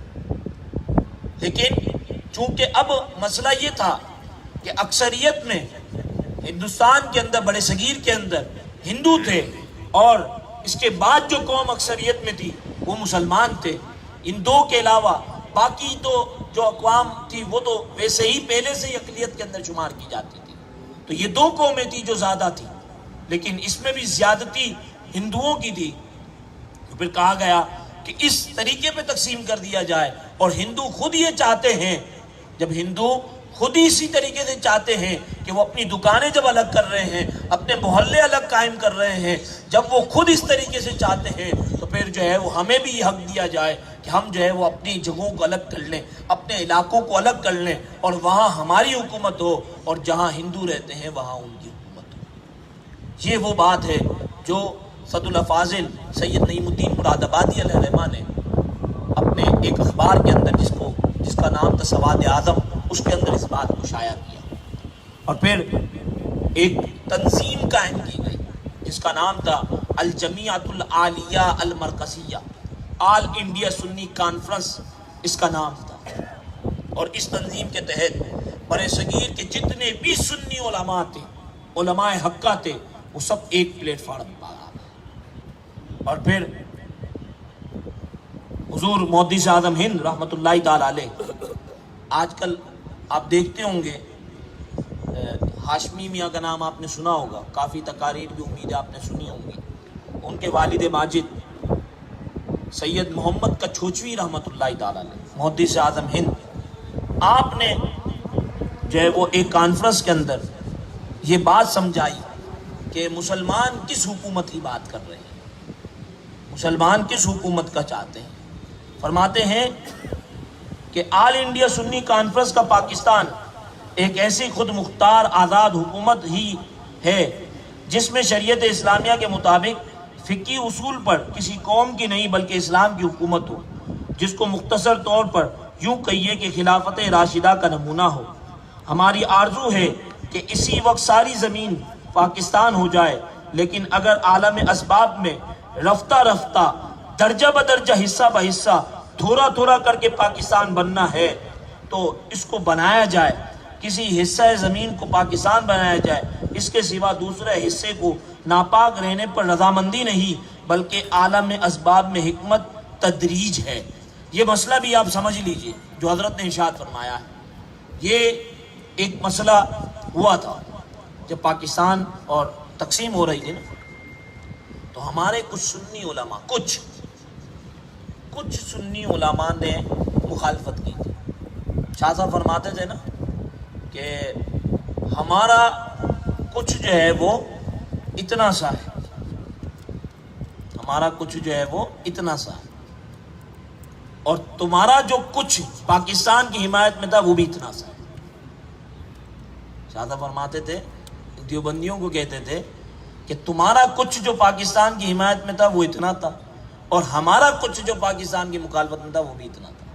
لیکن چونکہ اب مسئلہ یہ تھا کہ اکثریت میں ہندوستان کے اندر بڑے صغیر کے اندر ہندو تھے، اور اس کے بعد جو قوم اکثریت میں تھی وہ مسلمان تھے، ان دو کے علاوہ باقی تو جو اقوام تھی وہ تو ویسے ہی پہلے سے ہی اقلیت کے اندر شمار کی جاتی تھی۔ تو یہ دو قومیں تھی جو زیادہ تھی، لیکن اس میں بھی زیادتی ہندوؤں کی تھی۔ تو پھر کہا گیا کہ اس طریقے پہ تقسیم کر دیا جائے، اور ہندو خود یہ چاہتے ہیں، جب ہندو خود ہی اسی طریقے سے چاہتے ہیں کہ وہ اپنی دکانیں جب الگ کر رہے ہیں، اپنے محلے الگ قائم کر رہے ہیں، جب وہ خود اس طریقے سے چاہتے ہیں تو پھر جو ہے وہ ہمیں بھی حق دیا جائے کہ ہم جو ہے وہ اپنی جگہوں کو الگ کر لیں، اپنے علاقوں کو الگ کر لیں، اور وہاں ہماری حکومت ہو اور جہاں ہندو رہتے ہیں وہاں ان کی حکومت ہو۔ یہ وہ بات ہے جو صد الافاضل سید نعیم الدین مراد آبادی علیہ الرحمہ نے اپنے ایک اخبار کے اندر جس کا نام تھا سواد اعظم، اس کے اندر اس بات کو شائع کیا۔ اور پھر ایک تنظیم قائم کی گئی جس کا نام تھا الجمیعۃ العالیہ المرکزیہ، آل انڈیا سنی کانفرنس اس کا نام تھا، اور اس تنظیم کے تحت برے صغیر کے جتنے بھی سنی علماء تھے، علماء حقہ تھے، وہ سب ایک پلیٹ فارم پر آ گئے۔ اور پھر حضور محدث اعظم ہند رحمۃ اللہ تعالی علیہ، آج کل آپ دیکھتے ہوں گے ہاشمی میاں کا نام آپ نے سنا ہوگا، کافی تقاریر بھی امید ہے آپ نے سنی ہوں گی۔ ان کے والد ماجد سید محمد کچھوچوی رحمۃ اللہ تعالی علیہ، محدث اعظم ہند، آپ نے جو ہے وہ ایک کانفرنس کے اندر یہ بات سمجھائی کہ مسلمان کس حکومت کی بات کر رہے ہیں، مسلمان کس حکومت کا چاہتے ہیں۔ فرماتے ہیں کہ آل انڈیا سنی کانفرنس کا پاکستان ایک ایسی خود مختار آزاد حکومت ہی ہے جس میں شریعت اسلامیہ کے مطابق فقہی اصول پر کسی قوم کی نہیں بلکہ اسلام کی حکومت ہو، جس کو مختصر طور پر یوں کہیے کہ خلافت راشدہ کا نمونہ ہو۔ ہماری آرزو ہے کہ اسی وقت ساری زمین پاکستان ہو جائے، لیکن اگر عالم اسباب میں رفتہ رفتہ درجہ بدرجہ حصہ بحصہ تھوڑا تھوڑا کر کے پاکستان بننا ہے تو اس کو بنایا جائے، کسی حصہ زمین کو پاکستان بنایا جائے، اس کے سوا دوسرے حصے کو ناپاک رہنے پر رضامندی نہیں بلکہ عالم اسباب میں حکمت تدریج ہے۔ یہ مسئلہ بھی آپ سمجھ لیجئے جو حضرت نے ارشاد فرمایا ہے۔ یہ ایک مسئلہ ہوا تھا جب پاکستان اور تقسیم ہو رہی تھی نا، تو ہمارے کچھ سنی علماء کچھ سنی علماء نے مخالفت کی تھی۔ شاہ صاحب فرماتے تھے نا کہ ہمارا کچھ جو ہے وہ اتنا سا ہے، ہمارا کچھ جو ہے وہ اتنا سا ہے، اور تمہارا جو کچھ پاکستان کی حمایت میں تھا وہ بھی اتنا سا ہے۔ شاہ صاحب فرماتے تھے، دیوبندیوں کو کہتے تھے کہ تمہارا کچھ جو پاکستان کی حمایت میں تھا وہ اتنا تھا، اور ہمارا کچھ جو پاکستان کی مخالفت میں تھا وہ بھی اتنا تھا۔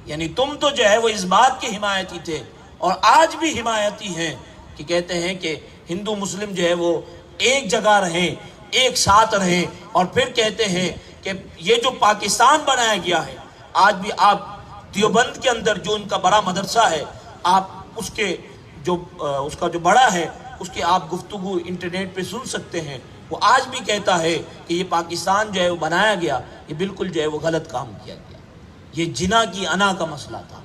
یعنی تم تو جو ہے وہ اس بات کے حمایتی تھے اور آج بھی حمایتی ہیں کہ کہتے ہیں کہ ہندو مسلم جو ہے وہ ایک جگہ رہیں، ایک ساتھ رہیں، اور پھر کہتے ہیں کہ یہ جو پاکستان بنایا گیا ہے، آج بھی آپ دیوبند کے اندر جو ان کا بڑا مدرسہ ہے، آپ اس کا جو بڑا ہے اس کے آپ گفتگو انٹرنیٹ پہ سن سکتے ہیں۔ وہ آج بھی کہتا ہے کہ یہ پاکستان جو ہے وہ بنایا گیا، یہ بالکل جو ہے وہ غلط کام کیا گیا، یہ جنا کی انا کا مسئلہ تھا،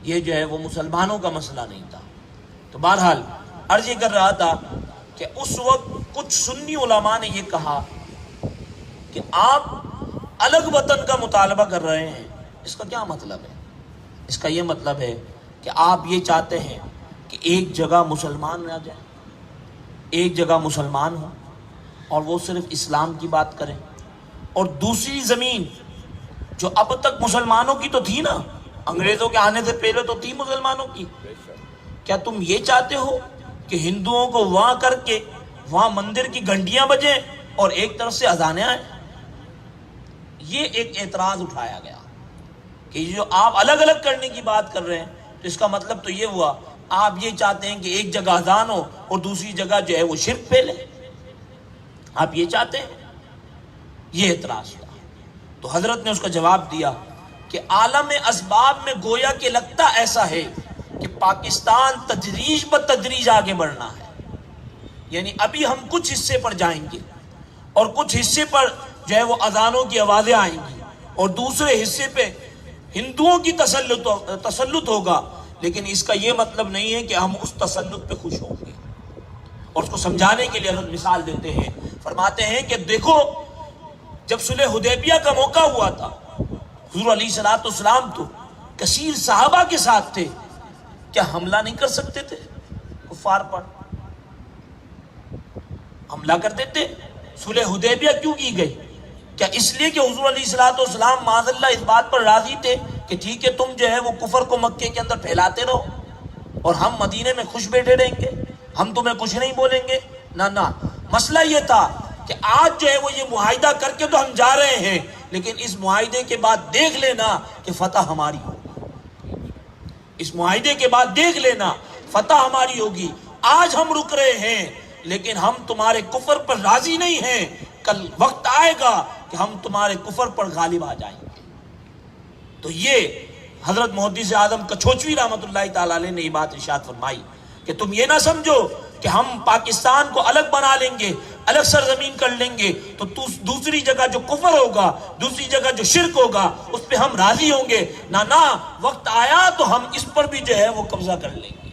یہ جو ہے وہ مسلمانوں کا مسئلہ نہیں تھا۔ تو بہرحال عرض یہ کر رہا تھا کہ اس وقت کچھ سنی علماء نے یہ کہا کہ آپ الگ وطن کا مطالبہ کر رہے ہیں، اس کا کیا مطلب ہے؟ اس کا یہ مطلب ہے کہ آپ یہ چاہتے ہیں کہ ایک جگہ مسلمان رہ جائیں، ایک جگہ مسلمان ہوں اور وہ صرف اسلام کی بات کریں، اور دوسری زمین جو اب تک مسلمانوں کی تو تھی نا، انگریزوں کے آنے سے پہلے تو تھی مسلمانوں کی، کیا تم یہ چاہتے ہو کہ ہندوؤں کو وہاں کر کے وہاں مندر کی گھنٹیاں بجیں اور ایک طرف سے اذانیں آئیں؟ یہ ایک اعتراض اٹھایا گیا کہ یہ جو آپ الگ الگ کرنے کی بات کر رہے ہیں تو اس کا مطلب تو یہ ہوا آپ یہ چاہتے ہیں کہ ایک جگہ اذان ہو اور دوسری جگہ جو ہے وہ شرک پھیلے، آپ یہ چاہتے ہیں؟ یہ اعتراض ہوا تو حضرت نے اس کا جواب دیا کہ عالم اسباب میں گویا کہ لگتا ایسا ہے کہ پاکستان تدریج بتدریج آگے بڑھنا ہے، یعنی ابھی ہم کچھ حصے پر جائیں گے اور کچھ حصے پر جو ہے وہ اذانوں کی آوازیں آئیں گی اور دوسرے حصے پہ ہندوؤں کی تسلط ہوگا، لیکن اس کا یہ مطلب نہیں ہے کہ ہم اس تسلط پہ خوش ہوں گے۔ اور اس کو سمجھانے کے لیے حضرت مثال دیتے ہیں، فرماتے ہیں کہ دیکھو جب صلح حدیبیہ کا موقع ہوا تھا، حضور علیہ الصلوۃ والسلام تو کثیر صحابہ کے ساتھ تھے، کیا حملہ نہیں کر سکتے تھے کفار پر؟ حملہ کر دیتے۔ صلح حدیبیہ کیوں کی گئی؟ کیا اس لیے کہ حضور علیہ الصلوۃ والسلام معاذ اللہ اس بات پر راضی تھے کہ ٹھیک ہے تم جو ہے وہ کفر کو مکے کے اندر پھیلاتے رہو اور ہم مدینے میں خوش بیٹھے رہیں گے، ہم تمہیں کچھ نہیں بولیں گے؟ نہ، مسئلہ یہ تھا کہ آج جو ہے وہ یہ معاہدہ کر کے تو ہم جا رہے ہیں، لیکن اس معاہدے کے بعد دیکھ لینا کہ فتح ہماری ہوگی، اس معاہدے کے بعد دیکھ لینا فتح ہماری ہوگی۔ آج ہم رک رہے ہیں لیکن ہم تمہارے کفر پر راضی نہیں ہیں، کل وقت آئے گا کہ ہم تمہارے کفر پر غالب آ جائیں گے۔ تو یہ حضرت محدث اعظم کچھوچوی رحمۃ اللہ تعالی علیہ نے یہ بات ارشاد فرمائی کہ تم یہ نہ سمجھو کہ ہم پاکستان کو الگ بنا لیں گے، الگ سرزمین کر لیں گے تو دوسری جگہ جو کفر ہوگا، دوسری جگہ جو شرک ہوگا اس پہ ہم راضی ہوں گے۔ نہ، وقت آیا تو ہم اس پر بھی جو ہے وہ قبضہ کر لیں گے،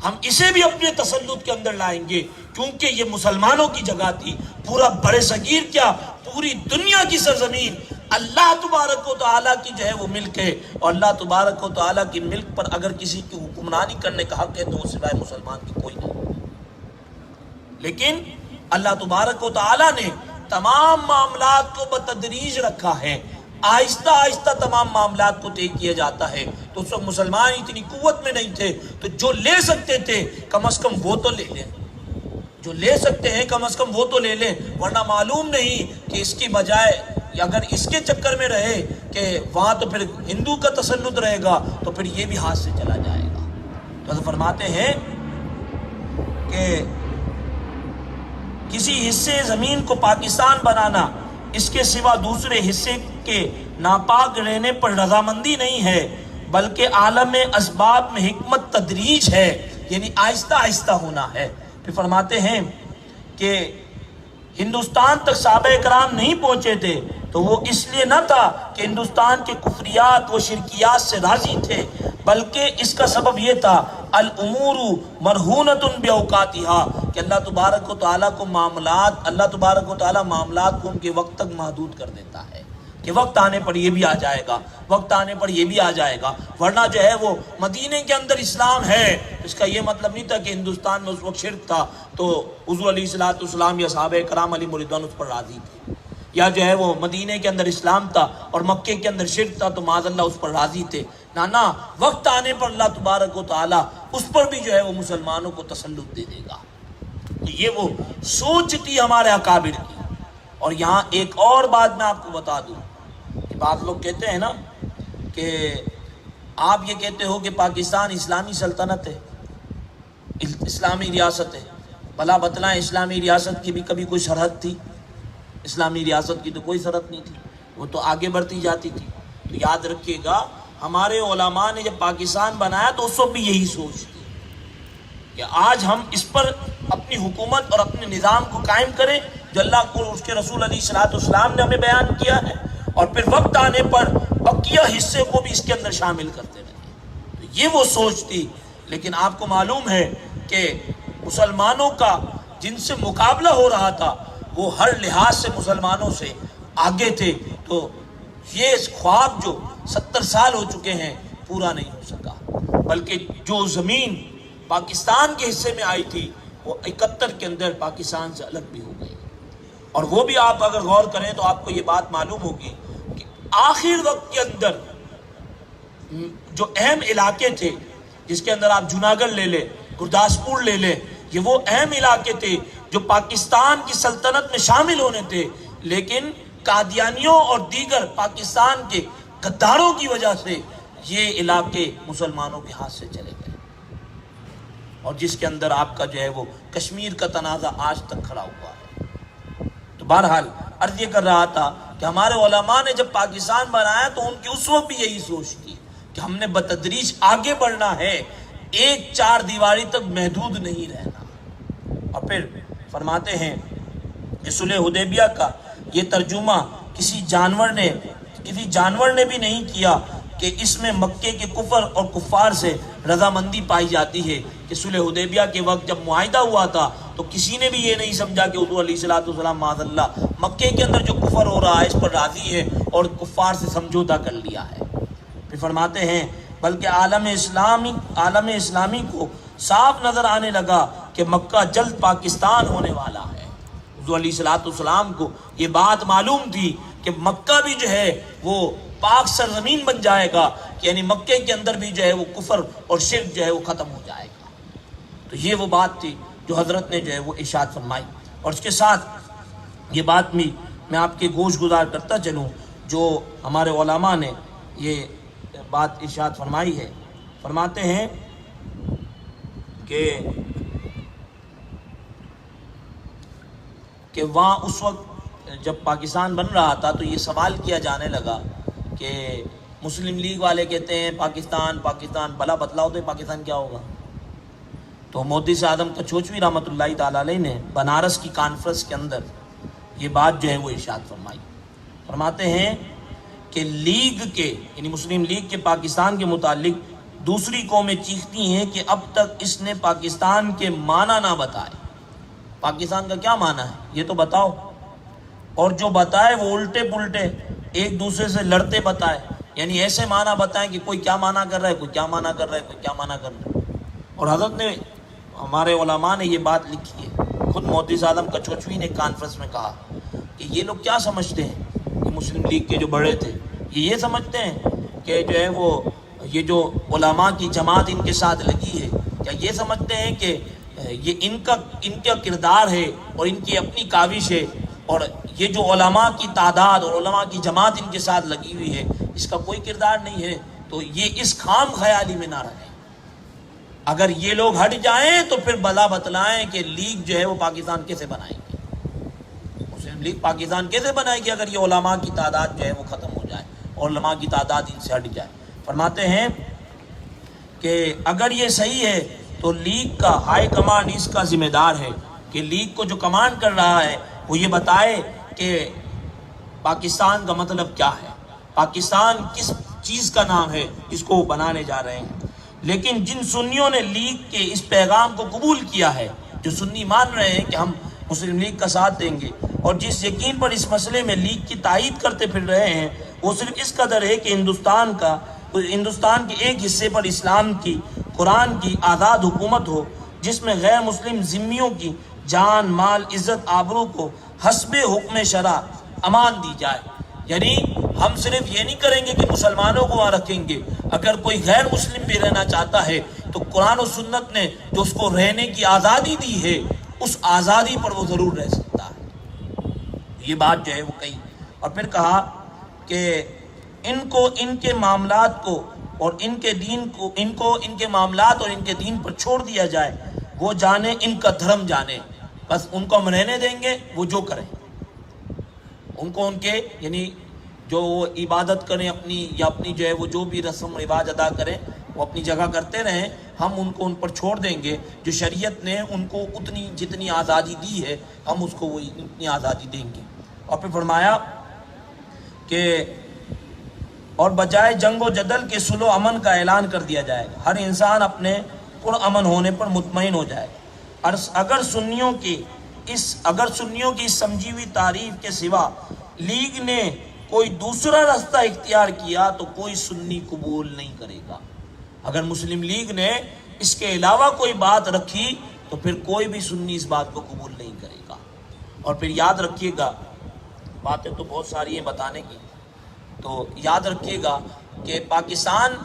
ہم اسے بھی اپنے تسلط کے اندر لائیں گے، کیونکہ یہ مسلمانوں کی جگہ تھی۔ پورا برِ صغیر کیا، پوری دنیا کی سرزمین اللہ تبارک و تعالیٰ کی جو ہے وہ ملک ہے، اور اللہ تبارک و تعالیٰ کی ملک پر اگر کسی کی حکمرانی کرنے کا حق ہے تو وہ سوائے مسلمان کی کوئی نہیں۔ لیکن اللہ تبارک و تعالیٰ نے تمام معاملات کو بتدریج رکھا ہے، آہستہ آہستہ تمام معاملات کو طے کیا جاتا ہے۔ تو اس وقت مسلمان اتنی قوت میں نہیں تھے، تو جو لے سکتے تھے کم از کم وہ تو لے لیں، جو لے سکتے ہیں کم از کم وہ تو لے لیں، ورنہ معلوم نہیں کہ اس کی بجائے اگر اس کے چکر میں رہے کہ وہاں تو پھر ہندو کا تسلط رہے گا تو پھر یہ بھی ہاتھ سے چلا جائے گا۔ تو حضرت فرماتے ہیں کہ کسی حصے زمین کو پاکستان بنانا اس کے سوا دوسرے حصے کے ناپاک رہنے پر رضامندی نہیں ہے، بلکہ عالم اسباب میں حکمت تدریج ہے، یعنی آہستہ آہستہ ہونا ہے۔ پھر فرماتے ہیں کہ ہندوستان تک صحابہ کرام نہیں پہنچے تھے تو وہ اس لیے نہ تھا کہ ہندوستان کے کفریات و شرکیات سے راضی تھے، بلکہ اس کا سبب یہ تھا الامور مرہونۃ باوقاتہا کہ اللہ تبارک و تعالیٰ کو معاملات کو ان کے وقت تک محدود کر دیتا ہے کہ وقت آنے پر یہ بھی آ جائے گا، وقت آنے پر یہ بھی آ جائے گا۔ ورنہ جو ہے وہ مدینے کے اندر اسلام ہے، اس کا یہ مطلب نہیں تھا کہ ہندوستان میں اس وقت شرک تھا تو حضور علیہ الصلوۃ والسلام یا صحابہ کرام علیہ رضوان اس پر راضی تھے، یا جو ہے وہ مدینے کے اندر اسلام تھا اور مکے کے اندر شرک تھا تو معاذ اللہ اس پر راضی تھے۔ نہ، وقت آنے پر اللہ تبارک و تعالیٰ اس پر بھی جو ہے وہ مسلمانوں کو تسلط دے دے گا۔ تو یہ وہ سوچ تھی ہمارے اکابر کی۔ اور یہاں ایک اور بات میں آپ کو بتا دوں کہ بعض لوگ کہتے ہیں نا کہ آپ یہ کہتے ہو کہ پاکستان اسلامی سلطنت ہے، اسلامی ریاست ہے، بھلا بتلائیں اسلامی ریاست کی بھی کبھی کوئی سرحد تھی؟ اسلامی ریاست کی تو کوئی سرحد نہیں تھی، وہ تو آگے بڑھتی جاتی تھی۔ تو یاد رکھیے گا ہمارے علماء نے جب پاکستان بنایا تو اس وقت بھی یہی سوچ تھی کہ آج ہم اس پر اپنی حکومت اور اپنے نظام کو قائم کریں جو اللہ کو اس کے رسول علیہ الصلوۃ والسلام نے ہمیں بیان کیا ہے، اور پھر وقت آنے پر بقیہ حصے کو بھی اس کے اندر شامل کرتے رہیں۔ تو یہ وہ سوچ تھی، لیکن آپ کو معلوم ہے کہ مسلمانوں کا جن سے مقابلہ ہو رہا تھا وہ ہر لحاظ سے مسلمانوں سے آگے تھے، تو یہ خواب جو 70 سال ہو چکے ہیں پورا نہیں ہو سکا، بلکہ جو زمین پاکستان کے حصے میں آئی تھی وہ 71 کے اندر پاکستان سے الگ بھی ہو گئی۔ اور وہ بھی آپ اگر غور کریں تو آپ کو یہ بات معلوم ہوگی کہ آخر وقت کے اندر جو اہم علاقے تھے، جس کے اندر آپ جوناگڑھ لے لیں، گرداسپور لے لیں، یہ وہ اہم علاقے تھے جو پاکستان کی سلطنت میں شامل ہونے تھے، لیکن قادیانیوں اور دیگر پاکستان کے غداروں کی وجہ سے یہ علاقے مسلمانوں کے ہاتھ سے چلے گئے، اور جس کے اندر آپ کا جو ہے وہ کشمیر کا تنازع آج تک کھڑا ہوا ہے۔ تو بہرحال عرض یہ کر رہا تھا کہ ہمارے علماء نے جب پاکستان بنایا تو ان کی اس وقت بھی یہی سوچ تھی کہ ہم نے بتدریج آگے بڑھنا ہے، ایک چار دیواری تک محدود نہیں رہنا۔ اور پھر فرماتے ہیں کہ صلح حدیبیہ کا یہ ترجمہ کسی جانور نے بھی نہیں کیا کہ اس میں مکے کے کفر اور کفار سے رضامندی پائی جاتی ہے، کہ صلح حدیبیہ کے وقت جب معاہدہ ہوا تھا تو کسی نے بھی یہ نہیں سمجھا کہ حضور علیہ الصلوۃ والسلام معاذ اللہ مکے کے اندر جو کفر ہو رہا ہے اس پر راضی ہے اور کفار سے سمجھوتا کر لیا ہے۔ پھر فرماتے ہیں بلکہ عالم اسلامی کو صاف نظر آنے لگا کہ مکہ جلد پاکستان ہونے والا ہے۔ حضور علیہ الصلوۃ والسلام کو یہ بات معلوم تھی کہ مکہ بھی جو ہے وہ پاک سرزمین بن جائے گا، یعنی مکے کے اندر بھی جو ہے وہ کفر اور شرک جو ہے وہ ختم ہو جائے گا۔ تو یہ وہ بات تھی جو حضرت نے جو ہے وہ ارشاد فرمائی، اور اس کے ساتھ یہ بات بھی میں آپ کے گوش گزار کرتا چلوں جو ہمارے علماء نے یہ بات ارشاد فرمائی ہے۔ فرماتے ہیں کہ وہاں اس وقت جب پاکستان بن رہا تھا تو یہ سوال کیا جانے لگا کہ مسلم لیگ والے کہتے ہیں پاکستان بلا بتلاؤ تو پاکستان کیا ہوگا۔ تو محدث اعظم کچھوچوی رحمۃ اللہ تعالی علیہ نے بنارس کی کانفرنس کے اندر یہ بات جو ہے وہ ارشاد فرمائی۔ فرماتے ہیں کہ لیگ کے یعنی مسلم لیگ کے پاکستان کے متعلق دوسری قومیں چیختی ہیں کہ اب تک اس نے پاکستان کے معنی نہ بتائے، پاکستان کا کیا معنی ہے یہ تو بتاؤ، اور جو بتائے وہ الٹے پلٹے ایک دوسرے سے لڑتے بتائے، یعنی ایسے معنی بتائیں کہ کوئی کیا معنی کر رہا ہے، کوئی کیا معنی کر رہا ہے، کوئی کیا معنی کر رہا ہے۔ اور حضرت نے ہمارے علماء نے یہ بات لکھی ہے، خود محدث اعظم کچھوچوی نے کانفرنس میں کہا کہ یہ لوگ کیا سمجھتے ہیں کہ مسلم لیگ کے جو بڑے تھے یہ سمجھتے ہیں کہ جو ہے وہ یہ جو علماء کی جماعت ان کے ساتھ لگی ہے، کیا یہ سمجھتے ہیں کہ یہ ان کا کردار ہے اور ان کی اپنی کاوش ہے، اور یہ جو علماء کی تعداد اور علماء کی جماعت ان کے ساتھ لگی ہوئی ہے اس کا کوئی کردار نہیں ہے؟ تو یہ اس خام خیالی میں نہ رہیں، اگر یہ لوگ ہٹ جائیں تو پھر بلا بتلائیں کہ لیگ جو ہے وہ پاکستان کیسے بنائیں گے، مسلم لیگ پاکستان کیسے بنائے گی اگر یہ علماء کی تعداد جو ہے وہ ختم ہو جائے اور علماء کی تعداد ان سے ہٹ جائے۔ فرماتے ہیں کہ اگر یہ صحیح ہے تو لیگ کا ہائی کمانڈ اس کا ذمہ دار ہے کہ لیگ کو جو کمانڈ کر رہا ہے وہ یہ بتائے کہ پاکستان کا مطلب کیا ہے، پاکستان کس چیز کا نام ہے جس کو وہ بنانے جا رہے ہیں۔ لیکن جن سنیوں نے لیگ کے اس پیغام کو قبول کیا ہے، جو سنی مان رہے ہیں کہ ہم مسلم لیگ کا ساتھ دیں گے اور جس یقین پر اس مسئلے میں لیگ کی تائید کرتے پھر رہے ہیں، وہ صرف اس قدر ہے کہ ہندوستان کے ایک حصے پر اسلام کی قرآن کی آزاد حکومت ہو، جس میں غیر مسلم ذمیوں کی جان مال عزت آبرو کو حسب حکم شرع امان دی جائے۔ یعنی ہم صرف یہ نہیں کریں گے کہ مسلمانوں کو وہاں رکھیں گے، اگر کوئی غیر مسلم بھی رہنا چاہتا ہے تو قرآن و سنت نے جو اس کو رہنے کی آزادی دی ہے اس آزادی پر وہ ضرور رہ سکتا ہے۔ یہ بات جو ہے وہ کہی، اور پھر کہا کہ ان کو ان کے معاملات کو اور ان کے دین کو ان کے معاملات اور ان کے دین پر چھوڑ دیا جائے، وہ جانے ان کا دھرم جانے، بس ان کو ہم رہنے دیں گے، وہ جو کریں ان کو ان کے یعنی جو عبادت کریں اپنی یا اپنی جو ہے وہ جو بھی رسم و رواج ادا کریں وہ اپنی جگہ کرتے رہیں، ہم ان کو ان پر چھوڑ دیں گے، جو شریعت نے ان کو اتنی جتنی آزادی دی ہے ہم اس کو وہ اتنی آزادی دیں گے۔ اور پھر فرمایا کہ اور بجائے جنگ و جدل کے صلح و امن کا اعلان کر دیا جائے گا، ہر انسان اپنے پرامن ہونے پر مطمئن ہو جائے گا۔ اگر سنیوں کی اس سمجھی ہوئی تعریف کے سوا لیگ نے کوئی دوسرا راستہ اختیار کیا تو کوئی سنی قبول نہیں کرے گا. اگر مسلم لیگ نے اس کے علاوہ کوئی بات رکھی تو پھر کوئی بھی سنی اس بات کو قبول نہیں کرے گا. اور پھر یاد رکھیے گا، باتیں تو بہت ساری ہیں بتانے کی، تو یاد رکھیے گا کہ پاکستان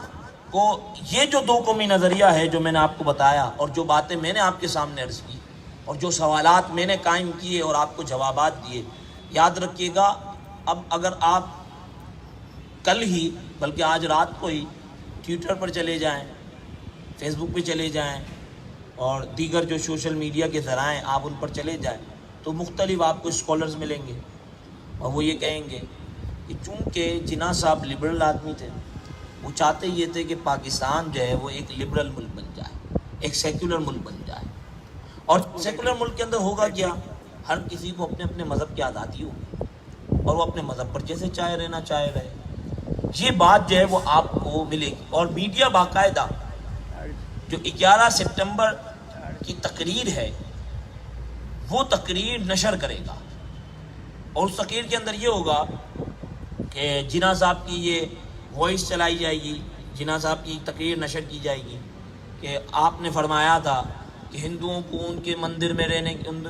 کو یہ جو دو قومی نظریہ ہے جو میں نے آپ کو بتایا، اور جو باتیں میں نے آپ کے سامنے عرض کی، اور جو سوالات میں نے قائم کیے اور آپ کو جوابات دیے، یاد رکھیے گا. اب اگر آپ کل ہی بلکہ آج رات کو ہی ٹویٹر پر چلے جائیں، فیس بک پہ چلے جائیں، اور دیگر جو سوشل میڈیا کے ذرائع آپ ان پر چلے جائیں، تو مختلف آپ کو اسکالرز ملیں گے، اور وہ یہ کہیں گے کہ چونکہ جناح صاحب لبرل آدمی تھے، وہ چاہتے یہ تھے کہ پاکستان جو ہے وہ ایک لبرل ملک بن جائے، ایک سیکولر ملک بن جائے. اور سیکولر ملک کے اندر ہوگا کیا؟ ہر کسی کو اپنے اپنے مذہب کی آزادی ہوگی، اور وہ اپنے مذہب پر جیسے چاہے رہنا چاہے رہے. یہ بات جو ہے وہ آپ کو ملے گی. اور میڈیا باقاعدہ جو 11 سپتمبر کی تقریر ہے وہ تقریر نشر کرے گا، اور اس تقریر کے اندر یہ ہوگا کہ جناح صاحب کی یہ وائس چلائی جائے گی، جناح صاحب کی تقریر نشر کی جائے گی کہ آپ نے فرمایا تھا کہ ہندوؤں کو ان کے مندر میں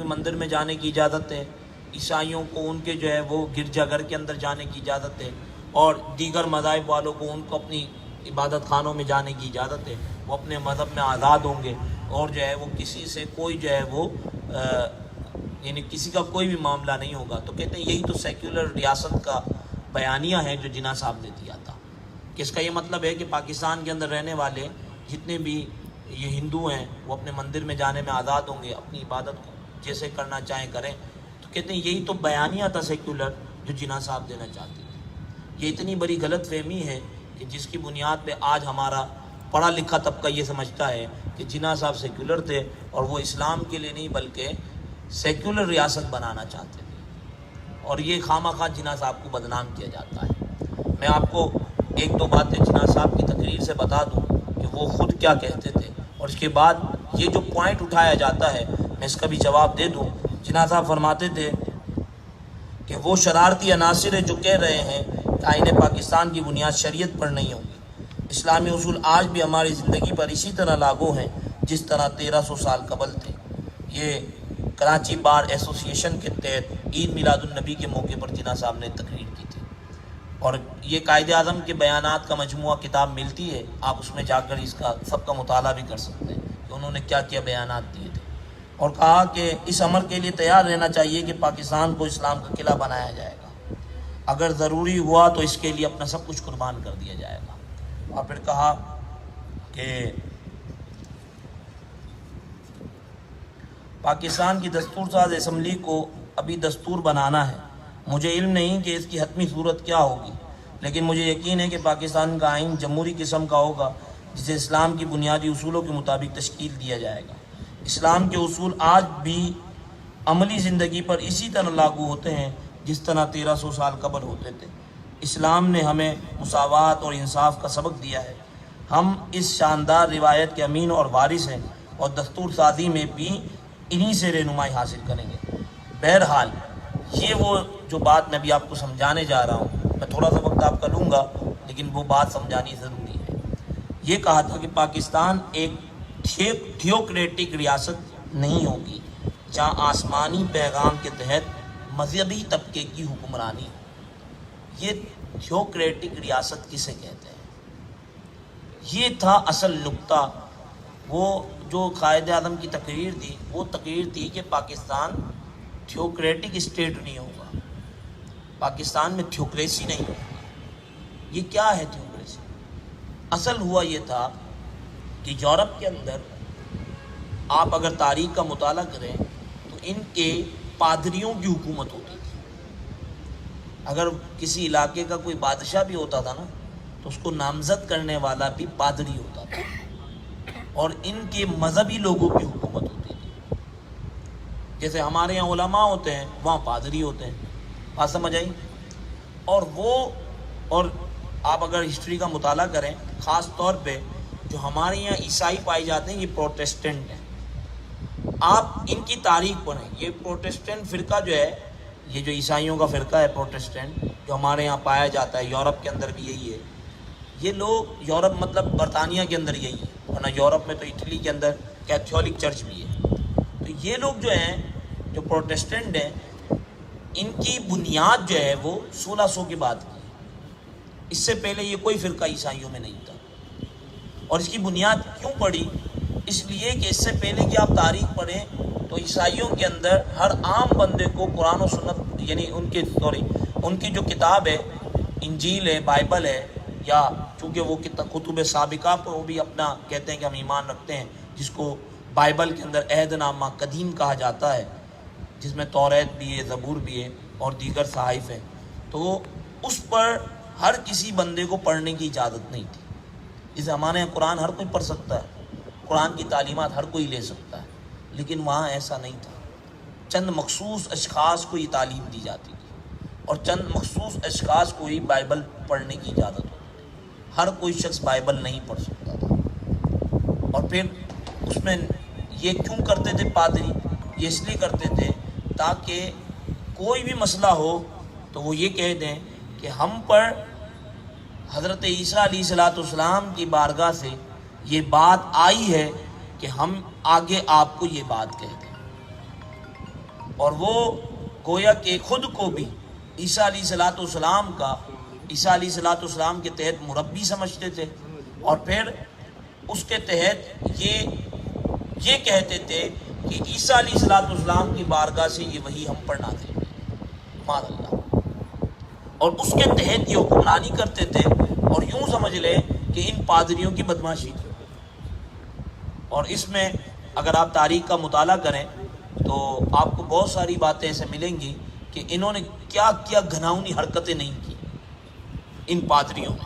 مندر میں جانے کی اجازت ہے، عیسائیوں کو ان کے جو ہے وہ گرجا گھر کے اندر جانے کی اجازت ہے، اور دیگر مذاہب والوں کو ان کو اپنی عبادت خانوں میں جانے کی اجازت ہے، وہ اپنے مذہب میں آزاد ہوں گے، اور جو ہے وہ کسی سے کوئی جو ہے وہ یعنی کسی کا کوئی بھی معاملہ نہیں ہوگا. تو کہتے ہیں یہی تو سیکولر ریاست کا بیانیہ ہے جو جناح صاحب نے دیا تھا، کہ اس کا یہ مطلب ہے کہ پاکستان کے اندر رہنے والے جتنے بھی یہ ہندو ہیں وہ اپنے مندر میں جانے میں آزاد ہوں گے، اپنی عبادت کو جیسے کرنا چاہیں کریں. تو کہتے ہیں یہی تو بیانیہ تھا سیکولر جو جناح صاحب دینا چاہتے تھے. یہ اتنی بڑی غلط فہمی ہے کہ جس کی بنیاد پہ آج ہمارا پڑھا لکھا طبقہ یہ سمجھتا ہے کہ جناح صاحب سیکولر تھے، اور وہ اسلام کے لیے نہیں بلکہ سیکولر ریاست بنانا چاہتے تھے، اور یہ خواہ مخواہ جناح صاحب کو بدنام کیا جاتا ہے. میں آپ کو ایک دو باتیں جناح صاحب کی تقریر سے بتا دوں کہ وہ خود کیا کہتے تھے، اور اس کے بعد یہ جو پوائنٹ اٹھایا جاتا ہے میں اس کا بھی جواب دے دوں. جناح صاحب فرماتے تھے کہ وہ شرارتی عناصر جو کہہ رہے ہیں کہ آئین پاکستان کی بنیاد شریعت پر نہیں ہوگی. اسلامی اصول آج بھی ہماری زندگی پر اسی طرح لاگو ہیں جس طرح 1300 سال قبل تھے. یہ کراچی بار ایسوسی ایشن کے تحت عید میلاد النبی کے موقع پر جناح صاحب نے تقریر کی تھی، اور یہ قائد اعظم کے بیانات کا مجموعہ کتاب ملتی ہے، آپ اس میں جا کر اس کا سب کا مطالعہ بھی کر سکتے ہیں کہ انہوں نے کیا کیا بیانات دیے تھے. اور کہا کہ اس عمل کے لیے تیار رہنا چاہیے کہ پاکستان کو اسلام کا قلعہ بنایا جائے گا، اگر ضروری ہوا تو اس کے لیے اپنا سب کچھ قربان کر دیا جائے گا. اور پھر کہا کہ پاکستان کی دستور ساز اسمبلی کو ابھی دستور بنانا ہے. مجھے علم نہیں کہ اس کی حتمی صورت کیا ہوگی، لیکن مجھے یقین ہے کہ پاکستان کا آئین جمہوری قسم کا ہوگا جسے اسلام کی بنیادی اصولوں کے مطابق تشکیل دیا جائے گا. اسلام کے اصول آج بھی عملی زندگی پر اسی طرح لاگو ہوتے ہیں جس طرح 1300 سال قبل ہوتے تھے. اسلام نے ہمیں مساوات اور انصاف کا سبق دیا ہے. ہم اس شاندار روایت کے امین اور وارث ہیں، اور دستور سازی میں بھی انہی سے رہنمائی حاصل کریں گے. بہرحال یہ وہ جو بات میں ابھی آپ کو سمجھانے جا رہا ہوں، میں تھوڑا سا وقت آپ کا لوں گا لیکن وہ بات سمجھانی ضروری ہے. یہ کہا تھا کہ پاکستان ایک تھیوکریٹک ریاست نہیں ہوگی جہاں آسمانی پیغام کے تحت مذہبی طبقے کی حکمرانی ہو. یہ تھیوکریٹک ریاست کسے کہتے ہیں؟ یہ تھا اصل نقطہ. وہ جو قائد اعظم کی تقریر تھی وہ تقریر تھی کہ پاکستان تھیوکریٹک اسٹیٹ نہیں ہوگا، پاکستان میں تھیوکریسی نہیں ہوگی. یہ کیا ہے تھیوکریسی؟ اصل ہوا یہ تھا کہ یورپ کے اندر آپ اگر تاریخ کا مطالعہ کریں تو ان کے پادریوں کی حکومت ہوتی تھی. اگر کسی علاقے کا کوئی بادشاہ بھی ہوتا تھا نا تو اس کو نامزد کرنے والا بھی پادری ہوتا تھا، اور ان کے مذہبی لوگوں کی حکومت ہوتی تھی. جیسے ہمارے یہاں علماء ہوتے ہیں وہاں پادری ہوتے ہیں. بات سمجھ آئی؟ اور آپ اگر ہسٹری کا مطالعہ کریں، خاص طور پہ جو ہمارے یہاں عیسائی پائے جاتے ہیں یہ پروٹیسٹنٹ ہیں. آپ ان کی تاریخ پڑھیں. یہ پروٹسٹنٹ فرقہ جو ہے، یہ جو عیسائیوں کا فرقہ ہے پروٹسٹنٹ، جو ہمارے یہاں پایا جاتا ہے، یورپ کے اندر بھی یہی ہے. یہ لوگ یورپ مطلب برطانیہ کے اندر یہی ہے، ورنہ یورپ میں تو اٹلی کے اندر کیتھولک چرچ بھی ہے. تو یہ لوگ جو ہیں، جو پروٹسٹنٹ ہیں، ان کی بنیاد جو ہے وہ 1600 کے بعد کی. اس سے پہلے یہ کوئی فرقہ عیسائیوں میں نہیں تھا. اور اس کی بنیاد کیوں پڑی؟ اس لیے کہ اس سے پہلے کہ آپ تاریخ پڑھیں تو عیسائیوں کے اندر ہر عام بندے کو قرآن و سنت، یعنی ان کی جو کتاب ہے، انجیل ہے، بائبل ہے، یا چونکہ وہ کتب سابقہ پر وہ بھی اپنا کہتے ہیں کہ ہم ایمان رکھتے ہیں، جس کو بائبل کے اندر عہد نامہ قدیم کہا جاتا ہے، جس میں توریت بھی ہے، زبور بھی ہے اور دیگر صحائف ہیں. تو اس پر ہر کسی بندے کو پڑھنے کی اجازت نہیں تھی. اس زمانے میں قرآن ہر کوئی پڑھ سکتا ہے، قرآن کی تعلیمات ہر کوئی لے سکتا ہے، لیکن وہاں ایسا نہیں تھا. چند مخصوص اشخاص کو یہ تعلیم دی جاتی تھی، اور چند مخصوص اشخاص کو ہی بائبل پڑھنے کی اجازت ہوتی تھی. ہر کوئی شخص بائبل نہیں پڑھ سکتا تھا. اور پھر اس میں یہ کیوں کرتے تھے پادری؟ یہ اس لیے کرتے تھے تاکہ کوئی بھی مسئلہ ہو تو وہ یہ کہہ دیں کہ ہم پر حضرت عیسیٰ علیہ السلام کی بارگاہ سے یہ بات آئی ہے کہ ہم آگے آپ کو یہ بات کہہ دیں. اور وہ گویا کہ خود کو بھی عیسیٰ علیہ السلام کے تحت مربی سمجھتے تھے، اور پھر اس کے تحت یہ کہتے تھے کہ عیسیٰ علیہ السلام کی بارگاہ سے یہ وحی ہم پر نازل ہوئی، معاذ اللہ. اور اس کے تحت یہ حکمرانی کرتے تھے. اور یوں سمجھ لیں کہ ان پادریوں کی بدماشی تھی. اور اس میں اگر آپ تاریخ کا مطالعہ کریں تو آپ کو بہت ساری باتیں ایسے ملیں گی کہ انہوں نے کیا کیا گھناؤنی حرکتیں نہیں کی ان پادریوں نے.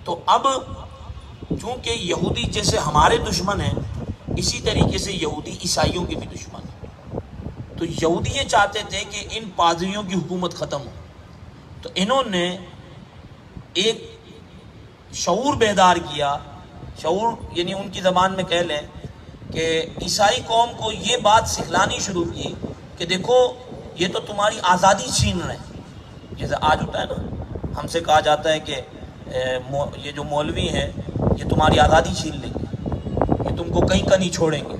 تو اب چونکہ یہودی جیسے ہمارے دشمن ہیں، اسی طریقے سے یہودی عیسائیوں کے بھی دشمن ہیں. تو یہودی یہ چاہتے تھے کہ ان پادریوں کی حکومت ختم ہو. تو انہوں نے ایک شعور بیدار کیا. شعور یعنی ان کی زبان میں کہہ لیں کہ عیسائی قوم کو یہ بات سکھلانی شروع کی کہ دیکھو یہ تو تمہاری آزادی چھین رہے ہیں. جیسے آج ہوتا ہے نا، ہم سے کہا جاتا ہے کہ یہ جو مولوی ہیں یہ تمہاری آزادی چھین لیں گے، یہ تم کو کہیں کا نہیں چھوڑیں گے.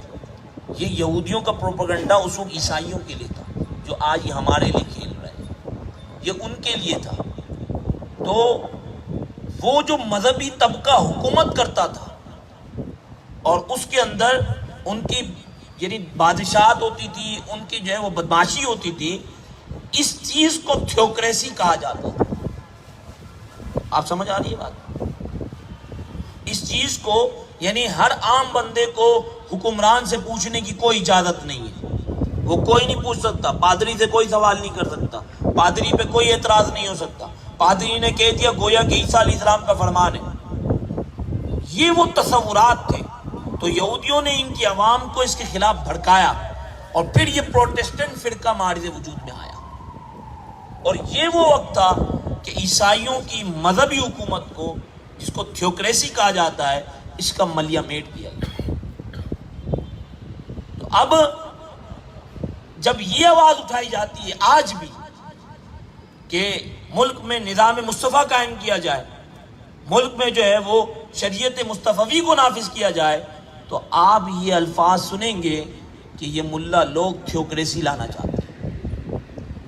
یہ یہودیوں کا پروپیگنڈا اس وقت عیسائیوں کے لیے تھا، جو آج یہ ہمارے لیے کھیل رہے ہیں، یہ ان کے لیے تھا. تو وہ جو مذہبی طبقہ حکومت کرتا تھا اور اس کے اندر ان کی یعنی بادشاہت ہوتی تھی، ان کی جو ہے وہ بدماشی ہوتی تھی، اس چیز کو تھیوکریسی کہا جاتا تھا. آپ سمجھ آ رہی ہے بات؟ اس چیز کو یعنی ہر عام بندے کو حکمران سے پوچھنے کی کوئی اجازت نہیں ہے. وہ کوئی نہیں پوچھ سکتا، پادری سے کوئی سوال نہیں کر سکتا، پادری پہ کوئی اعتراض نہیں ہو سکتا. پادری نے کہہ دیا گویا کہ عیسیٰ علیہ السلام کا فرمان ہے. یہ وہ تصورات تھے. تو یہودیوں نے ان کی عوام کو اس کے خلاف بھڑکایا، اور پھر یہ پروٹسٹنٹ فرقہ مارد وجود میں آیا. اور یہ وہ وقت تھا کہ عیسائیوں کی مذہبی حکومت کو، جس کو تھیوکریسی کہا جاتا ہے، اس کا ملیہ میٹ کیا گیا. تو اب جب یہ آواز اٹھائی جاتی ہے آج بھی کہ ملک میں نظام مصطفیٰ قائم کیا جائے، ملک میں جو ہے وہ شریعت مصطفی کو نافذ کیا جائے، تو آپ یہ الفاظ سنیں گے کہ یہ ملا لوگ تھیوکریسی لانا چاہتے ہیں،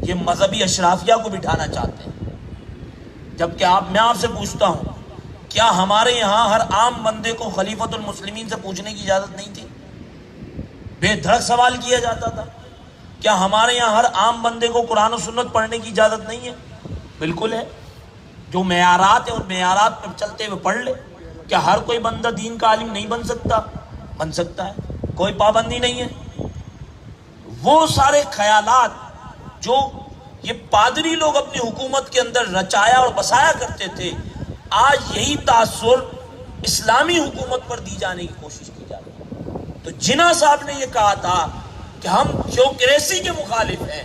یہ مذہبی اشرافیہ کو بٹھانا چاہتے ہیں. جبکہ میں آپ سے پوچھتا ہوں، کیا ہمارے یہاں ہر عام بندے کو خلیفۃ المسلمین سے پوچھنے کی اجازت نہیں تھی؟ بے دھڑک سوال کیا جاتا تھا. کیا ہمارے یہاں ہر عام بندے کو قرآن و سنت پڑھنے کی اجازت نہیں ہے؟ بالکل ہے. جو معیارات ہیں ان معیارات پر چلتے ہوئے پڑھ لے. کیا ہر کوئی بندہ دین کا عالم نہیں بن سکتا؟ بن سکتا ہے، کوئی پابندی نہیں ہے. وہ سارے خیالات جو یہ پادری لوگ اپنی حکومت کے اندر رچایا اور بسایا کرتے تھے، آج یہی تاثر اسلامی حکومت پر دی جانے کی کوشش کی جا رہی ہے. تو جناح صاحب نے یہ کہا تھا کہ ہم تھیوکریسی کے مخالف ہیں،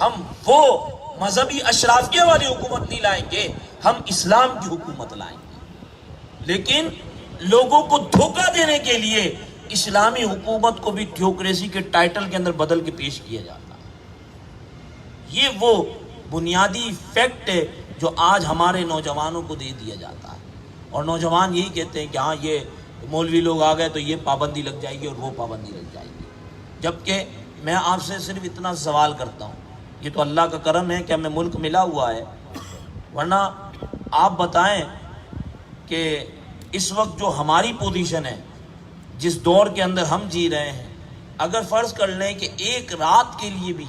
ہم وہ مذہبی اشرافیہ والی حکومت نہیں لائیں گے، ہم اسلام کی حکومت لائیں گے. لیکن لوگوں کو دھوکہ دینے کے لیے اسلامی حکومت کو بھی تھیوکریسی کے ٹائٹل کے اندر بدل کے پیش کیا جاتا ہے۔ یہ وہ بنیادی فیکٹ ہے جو آج ہمارے نوجوانوں کو دے دیا جاتا ہے، اور نوجوان یہی کہتے ہیں کہ ہاں یہ مولوی لوگ آ گئے تو یہ پابندی لگ جائے گی اور وہ پابندی لگ جائے گی، جبکہ میں آپ سے صرف اتنا سوال کرتا ہوں، یہ تو اللہ کا کرم ہے کہ ہمیں ملک ملا ہوا ہے، ورنہ آپ بتائیں کہ اس وقت جو ہماری پوزیشن ہے، جس دور کے اندر ہم جی رہے ہیں، اگر فرض کر لیں کہ ایک رات کے لیے بھی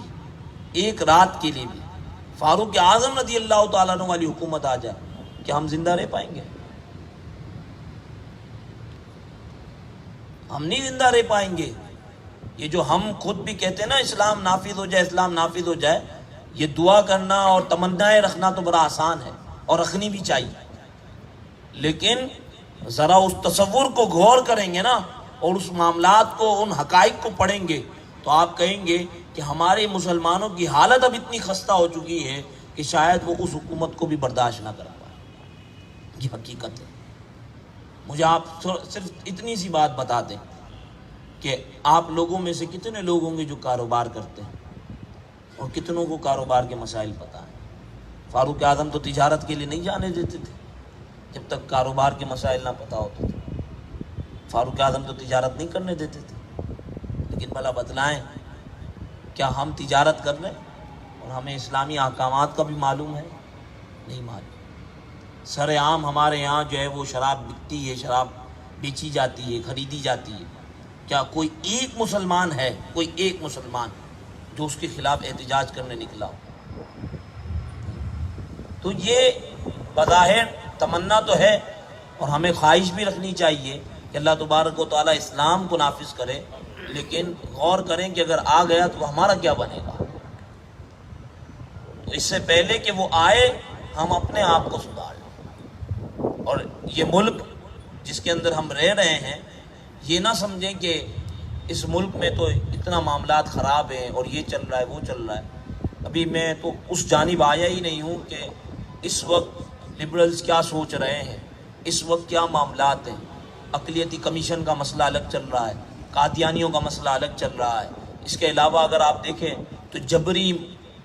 فاروق اعظم رضی اللہ تعالیٰ عنہ والی حکومت آ جائے، کیا ہم زندہ رہ پائیں گے؟ ہم نہیں زندہ رہ پائیں گے۔ یہ جو ہم خود بھی کہتے ہیں نا اسلام نافذ ہو جائے، اسلام نافذ ہو جائے، یہ دعا کرنا اور تمنائیں رکھنا تو بڑا آسان ہے اور رکھنی بھی چاہیے، لیکن ذرا اس تصور کو غور کریں گے نا اور اس معاملات کو، ان حقائق کو پڑھیں گے تو آپ کہیں گے کہ ہمارے مسلمانوں کی حالت اب اتنی خستہ ہو چکی ہے کہ شاید وہ اس حکومت کو بھی برداشت نہ کر پائے۔ یہ حقیقت ہے۔ مجھے آپ صرف اتنی سی بات بتا دیں کہ آپ لوگوں میں سے کتنے لوگ ہوں گے جو کاروبار کرتے ہیں اور کتنوں کو کاروبار کے مسائل پتہ ہیں؟ فاروق اعظم تو تجارت کے لیے نہیں جانے دیتے تھے جب تک کاروبار کے مسائل نہ پتہ ہوتے تھے۔ فاروق اعظم تو تجارت نہیں کرنے دیتے تھے، لیکن بھلا بتلائیں کیا ہم تجارت کر رہے ہیں اور ہمیں اسلامی احکامات کا بھی معلوم ہے؟ نہیں معلوم۔ سر عام ہمارے یہاں جو ہے وہ شراب بکتی ہے، شراب بیچی جاتی ہے، خریدی جاتی ہے، کیا کوئی ایک مسلمان ہے، کوئی ایک مسلمان جو اس کے خلاف احتجاج کرنے نکلا ہو؟ تو یہ بظاہر تمنا تو ہے اور ہمیں خواہش بھی رکھنی چاہیے کہ اللہ تبارک و تعالیٰ اسلام کو نافذ کرے، لیکن غور کریں کہ اگر آ گیا تو ہمارا کیا بنے گا۔ تو اس سے پہلے کہ وہ آئے ہم اپنے آپ کو سدھار لیں، اور یہ ملک جس کے اندر ہم رہ رہے ہیں یہ نہ سمجھیں کہ اس ملک میں تو اتنا معاملات خراب ہیں اور یہ چل رہا ہے وہ چل رہا ہے۔ ابھی میں تو اس جانب آیا ہی نہیں ہوں کہ اس وقت لبرلز کیا سوچ رہے ہیں، اس وقت کیا معاملات ہیں۔ اقلیتی کمیشن کا مسئلہ الگ چل رہا ہے، قادیانیوں کا مسئلہ الگ چل رہا ہے۔ اس کے علاوہ اگر آپ دیکھیں تو جبری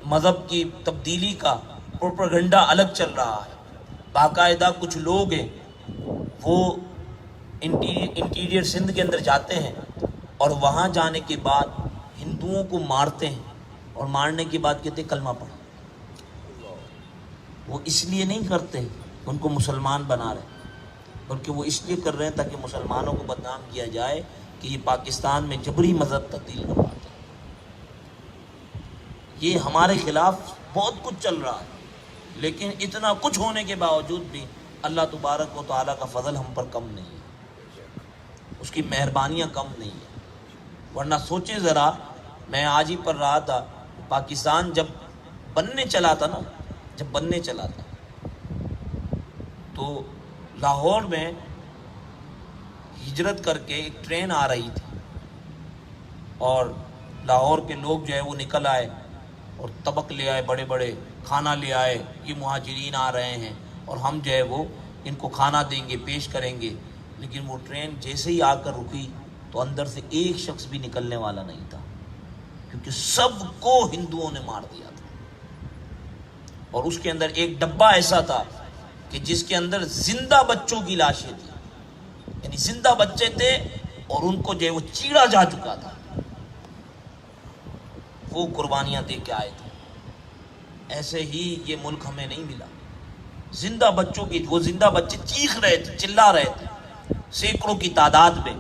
مذہب کی تبدیلی کا پروپیگنڈا الگ چل رہا ہے۔ باقاعدہ کچھ لوگ ہیں وہ انٹیریئر سندھ کے اندر جاتے ہیں اور وہاں جانے کے بعد ہندوؤں کو مارتے ہیں اور مارنے کے بعد کہتے ہیں کلمہ پڑھو۔ وہ اس لیے نہیں کرتے ان کو مسلمان بنا رہے، بلکہ وہ اس لیے کر رہے ہیں تاکہ مسلمانوں کو بدنام کیا جائے کہ یہ پاکستان میں جبری مذہب تبدیل کرواتے ہیں۔ یہ ہمارے خلاف بہت کچھ چل رہا ہے، لیکن اتنا کچھ ہونے کے باوجود بھی اللہ تبارک و تعالیٰ کا فضل ہم پر کم نہیں ہے، اس کی مہربانیاں کم نہیں ہیں۔ ورنہ سوچیں ذرا، میں آج ہی پڑھ رہا تھا پاکستان جب بننے چلا تھا تو لاہور میں ہجرت کر کے ایک ٹرین آ رہی تھی اور لاہور کے لوگ جو ہے وہ نکل آئے اور طبق لے آئے، بڑے بڑے کھانا لے آئے، یہ مہاجرین آ رہے ہیں اور ہم جو ہے وہ ان کو کھانا دیں گے، پیش کریں گے۔ لیکن وہ ٹرین جیسے ہی آ کر رکی تو اندر سے ایک شخص بھی نکلنے والا نہیں تھا، کیونکہ سب کو ہندوؤں نے مار دیا تھا۔ اور اس کے اندر ایک ڈبہ ایسا تھا کہ جس کے اندر زندہ بچوں کی لاشیں تھیں، یعنی زندہ بچے تھے اور ان کو جو ہے وہ چیڑا جا چکا تھا، وہ قربانیاں دے کے آئے تھے۔ ایسے ہی یہ ملک ہمیں نہیں ملا۔ زندہ بچوں کی، وہ زندہ بچے چیخ رہے تھے، چلا رہے تھے سینکڑوں کی تعداد میں،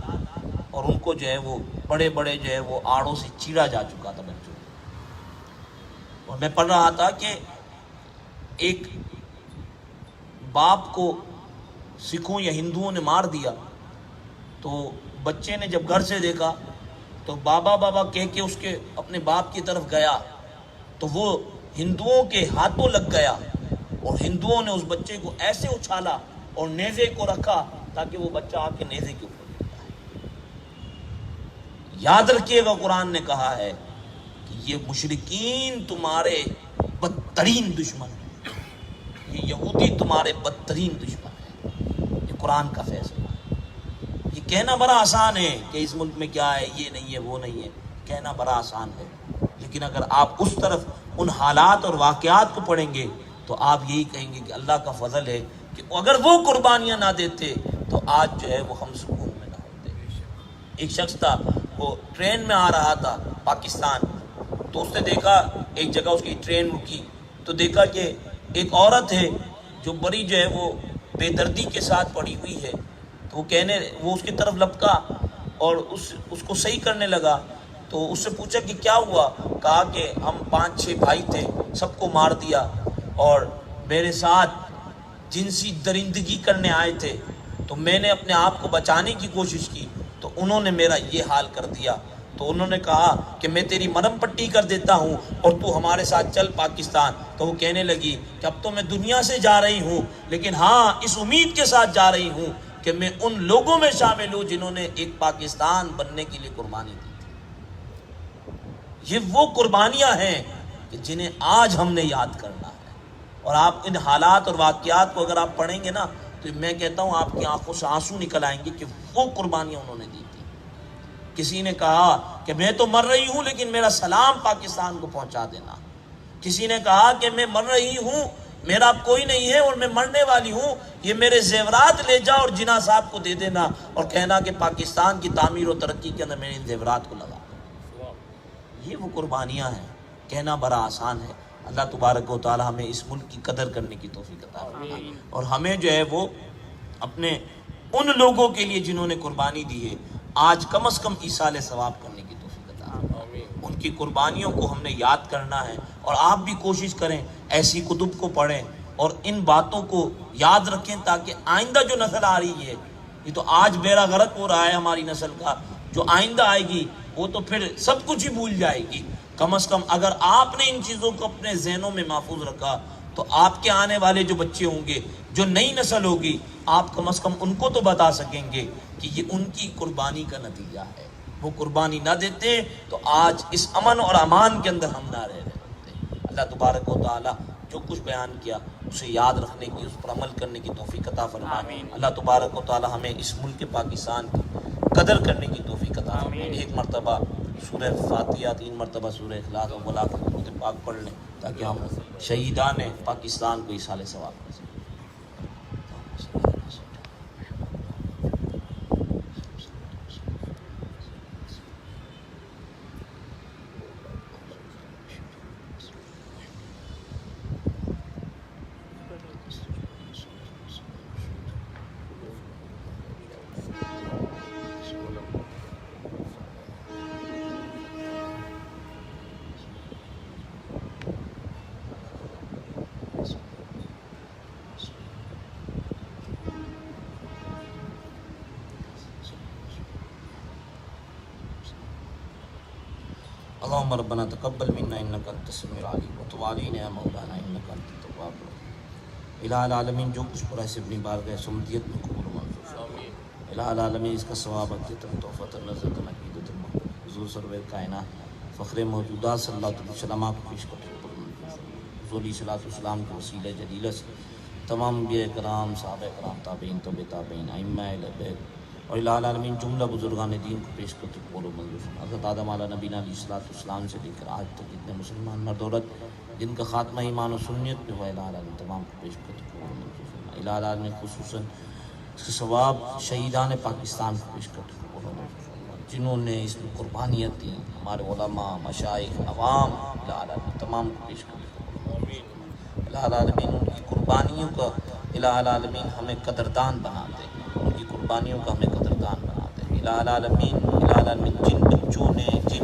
اور ان کو جو ہے وہ بڑے بڑے جو ہے وہ آڑوں سے چیڑا جا چکا تھا بچوں کو۔ اور میں پڑھ رہا تھا کہ ایک باپ کو سکھوں یا ہندوؤں نے مار دیا تو بچے نے جب گھر سے دیکھا تو بابا بابا کہہ کے اس کے اپنے باپ کی طرف گیا تو وہ ہندوؤں کے ہاتھوں لگ گیا اور ہندوؤں نے اس بچے کو ایسے اچھالا اور نیزے کو رکھا تاکہ وہ بچہ آ کے نیزے کے اوپر گر جائے۔ یاد رکھیے گا قرآن نے کہا ہے کہ یہ مشرکین تمہارے بدترین دشمن ہیں، یہ یہودی تمہارے بدترین دشمن ہیں۔ یہ قرآن کا فیصلہ ہے۔ یہ کہنا بڑا آسان ہے کہ اس ملک میں کیا ہے، یہ نہیں ہے، وہ نہیں ہے، کہنا بڑا آسان ہے، لیکن اگر آپ اس طرف ان حالات اور واقعات کو پڑھیں گے تو آپ یہی کہیں گے کہ اللہ کا فضل ہے کہ اگر وہ قربانیاں نہ دیتے تو آج جو ہے وہ ہم سکون میں نہ ہوتے۔ ایک شخص تھا، وہ ٹرین میں آ رہا تھا پاکستان، تو اس نے دیکھا ایک جگہ اس کی ٹرین رکی، تو دیکھا کہ ایک عورت ہے جو بڑی جو ہے وہ بے دردی کے ساتھ پڑی ہوئی ہے، تو وہ اس کی طرف لپکا اور اس کو صحیح کرنے لگا۔ تو اس سے پوچھا کہ کیا ہوا؟ کہا کہ ہم 5-6 بھائی تھے، سب کو مار دیا، اور میرے ساتھ جنسی درندگی کرنے آئے تھے، تو میں نے اپنے آپ کو بچانے کی کوشش کی تو انہوں نے میرا یہ حال کر دیا۔ تو انہوں نے کہا کہ میں تیری مرہم پٹی کر دیتا ہوں اور تو ہمارے ساتھ چل پاکستان۔ تو وہ کہنے لگی کہ اب تو میں دنیا سے جا رہی ہوں، لیکن ہاں اس امید کے ساتھ جا رہی ہوں کہ میں ان لوگوں میں شامل ہوں جنہوں نے ایک پاکستان بننے کے لیے قربانی دی تھی۔ یہ وہ قربانیاں ہیں کہ جنہیں آج ہم نے یاد کرنا ہے، اور آپ ان حالات اور واقعات کو اگر آپ پڑھیں گے نا تو میں کہتا ہوں آپ کی آنکھوں سے آنسو نکل آئیں گے کہ وہ قربانیاں انہوں نے دی تھی۔ کسی نے کہا کہ میں تو مر رہی ہوں لیکن میرا سلام پاکستان کو پہنچا دینا۔ کسی نے کہا کہ میں مر رہی ہوں، میرا اب کوئی نہیں ہے اور میں مرنے والی ہوں، یہ میرے زیورات لے جا اور جناح صاحب کو دے دینا اور کہنا کہ پاکستان کی تعمیر و ترقی کے اندر میں نے ان زیورات کو لگا۔ یہ وہ قربانیاں ہیں، کہنا بڑا آسان ہے۔ اللہ تبارک و تعالی ہمیں اس ملک کی قدر کرنے کی توفیق عطا فرمائے، اور ہمیں جو ہے وہ اپنے ان لوگوں کے لیے جنہوں نے قربانی دی ہے آج کم از کم ایصال ثواب کرنے کی توفیق عطا فرمائے۔ ان کی قربانیوں کو ہم نے یاد کرنا ہے، اور آپ بھی کوشش کریں ایسی کتب کو پڑھیں اور ان باتوں کو یاد رکھیں تاکہ آئندہ جو نسل آ رہی ہے، یہ تو آج بیڑا غرق ہو رہا ہے ہماری نسل کا، جو آئندہ آئے گی وہ تو پھر سب کچھ ہی بھول جائے گی۔ کم از کم اگر آپ نے ان چیزوں کو اپنے ذہنوں میں محفوظ رکھا تو آپ کے آنے والے جو بچے ہوں گے، جو نئی نسل ہوگی، آپ کم از کم ان کو تو بتا سکیں گے کہ یہ ان کی قربانی کا نتیجہ ہے۔ وہ قربانی نہ دیتے تو آج اس امن اور امان کے اندر ہم نہ رہ رہے ہوتے۔ اللہ تبارک و تعالی جو کچھ بیان کیا اسے یاد رکھنے کی، اس پر عمل کرنے کی توفیق عطا فرمائے۔ اللہ تبارک و تعالی ہمیں اس ملک پاکستان کی قدر کرنے کی توفیق عطا فرمائے۔ ایک مرتبہ سورہ فاتحہ، 3 مرتبہ سورہ اخلاص اور بلا کر درود پاک پڑھ لیں تاکہ ہم شہیدان پاکستان کو ایصال ثواب کر سکیں۔ اللهم ربنا تقبل منا انك انت السميع العليم وتب علينا يا مولانا انك انت التواب الرحيم۔ الہ العالمین جو کچھ پڑھا سے اپنی بارگاہ سمدیت میں قبول و منظور فرما۔ الہ العالمین اس کا ثواب عقیدت تحفۃ نظرت عقیدت حضور سرور کائنات فخر موجودات صلی اللہ علیہ وسلم کو پیش کرتے حضور علیہ الصلوۃ والسلام کے وسیلہ جلیلہ سے تمام انبیاء کرام، صحابہ کرام، تابعین، تبع تابعین، ائمہ اہل بیت اور الہ العالمین جملہ بزرگان دین کو پیش کرتے قبول و منظور فرما۔ حضرت آدم علیہ نبینا علیہ الصلوۃ والسلام سے لے کر آج تک جتنے مسلمان مرد عورت جن کا خاتمہ ایمان و سنت پہ ہوا، الہ العالمین تمام کو پیش کرتے قبول و منظور فرما۔ الہ العالمین خصوصاً اس کے ثواب شہیدان پاکستان کو پیش کرتے قبول و منظور فرما، جنہوں نے اس میں قربانیاں دی، ہمارے علماء، مشائخ، عوام، الہ العالمین تمام کو پیش کرتے قبول و منظور فرما۔ الہ العالمین ان کی قربانیوں کا الہ العالمین ہمیں قدردان بنا دے، ان کی قربانیوں کا ہمیں قدردان بنا دے۔ الہ العالمین جن بچوں نے، جن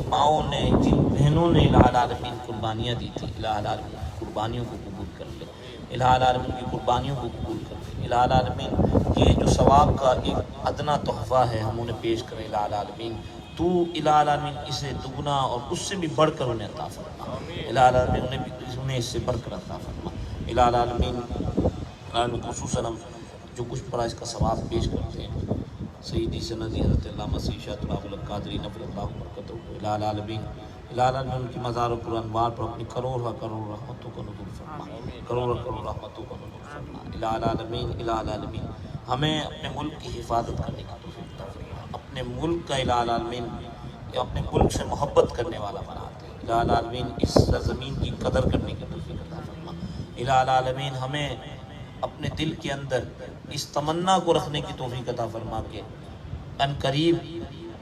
ماؤں نے، جن بہنوں نے الہ العالمین قربانیاں دی تھی، الہ العالمین قربانیوں کو قبول کر لے، الہ العالمین کی قربانیوں کو قبول کر لے۔ الہ العالمین یہ جو ثواب کا ایک ادنا تحفہ ہے ہم انہیں پیش کریں، الہ العالمین تو الہ العالمین اسے دگنا اور اس سے بھی بڑھ کر انہیں عطا فرما، الہ العالمین انہیں اس سے بڑھ کر عطا فرما۔ الہ العالمین خصوصاً ہم جو کچھ پڑھا اس کا ثواب پیش کرتے ہیں سیدی سندی حضرت علامہ سید شاہ طلاب القادری نفر اللہ برکتہ الہ العالمین ان کی مزار پر انوار پر اپنی کروڑ رحمتوں کا نزول فرما، کروڑ رحمتوں کا نزول فرما۔ الہ العالمین ہمیں اپنے ملک کی حفاظت کرنے کی توفیق اپنے ملک کا الہ العالمین یا اپنے ملک سے محبت کرنے والا بناتے ہیں۔ الہ العالمین اس سرزمین کی قدر کرنے کی توفیق عطا فرما۔ الہ العالمین ہمیں اپنے دل کے اندر اس تمنا کو رکھنے کی توفیق عطا فرما کے ان قریب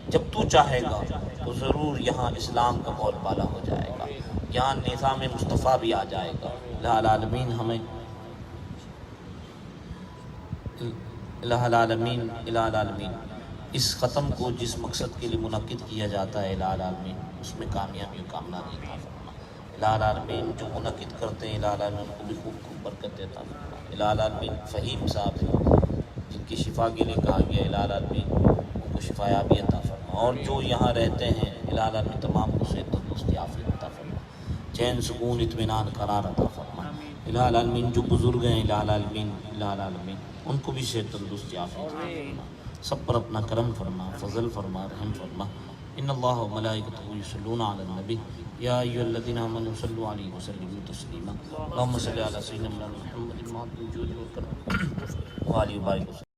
جب تو چاہے گا تو ضرور یہاں اسلام کا بول بالا ہو جائے گا، یہاں نظام مصطفیٰ بھی آ جائے گا۔ الہ العالمین ہمیں الہ العالمین اس ختم کو جس مقصد کے لیے منعقد کیا جاتا ہے الہ العالمین اس میں کامیابی و کامیابی عطا فرما۔ الہ العالمین جو منعقد کرتے ہیں الہ العالمین ان کو بھی خوب خوب برکت دیتا فرما۔ الہ العالمین فہیم صاحب جن کی شفا کے لیے کہا گیا الہ العالمین ان کو شفا یابی عطا فرما، اور جو یہاں رہتے ہیں الہ العالمین تمام کو صحت تندرستی عافیت عطا فرما، چین سکون اطمینان قرار عطا فرما۔ الہ العالمین جو بزرگ ہیں الہ العالمین ان کو بھی صحت تندرستی عافیت عطا فرما، سب پر اپنا کرم فرما، فضل فرما، رحم فرما۔ ان اللہ و ملائکتہ یصلون علی النبی یا ایھا الذین آمنوا صلوا علیہ وسلموا تسلیما۔ اللہم صل علی سیدنا محمد الماضی الوجود والکرم وآلہ وبارک وسلم۔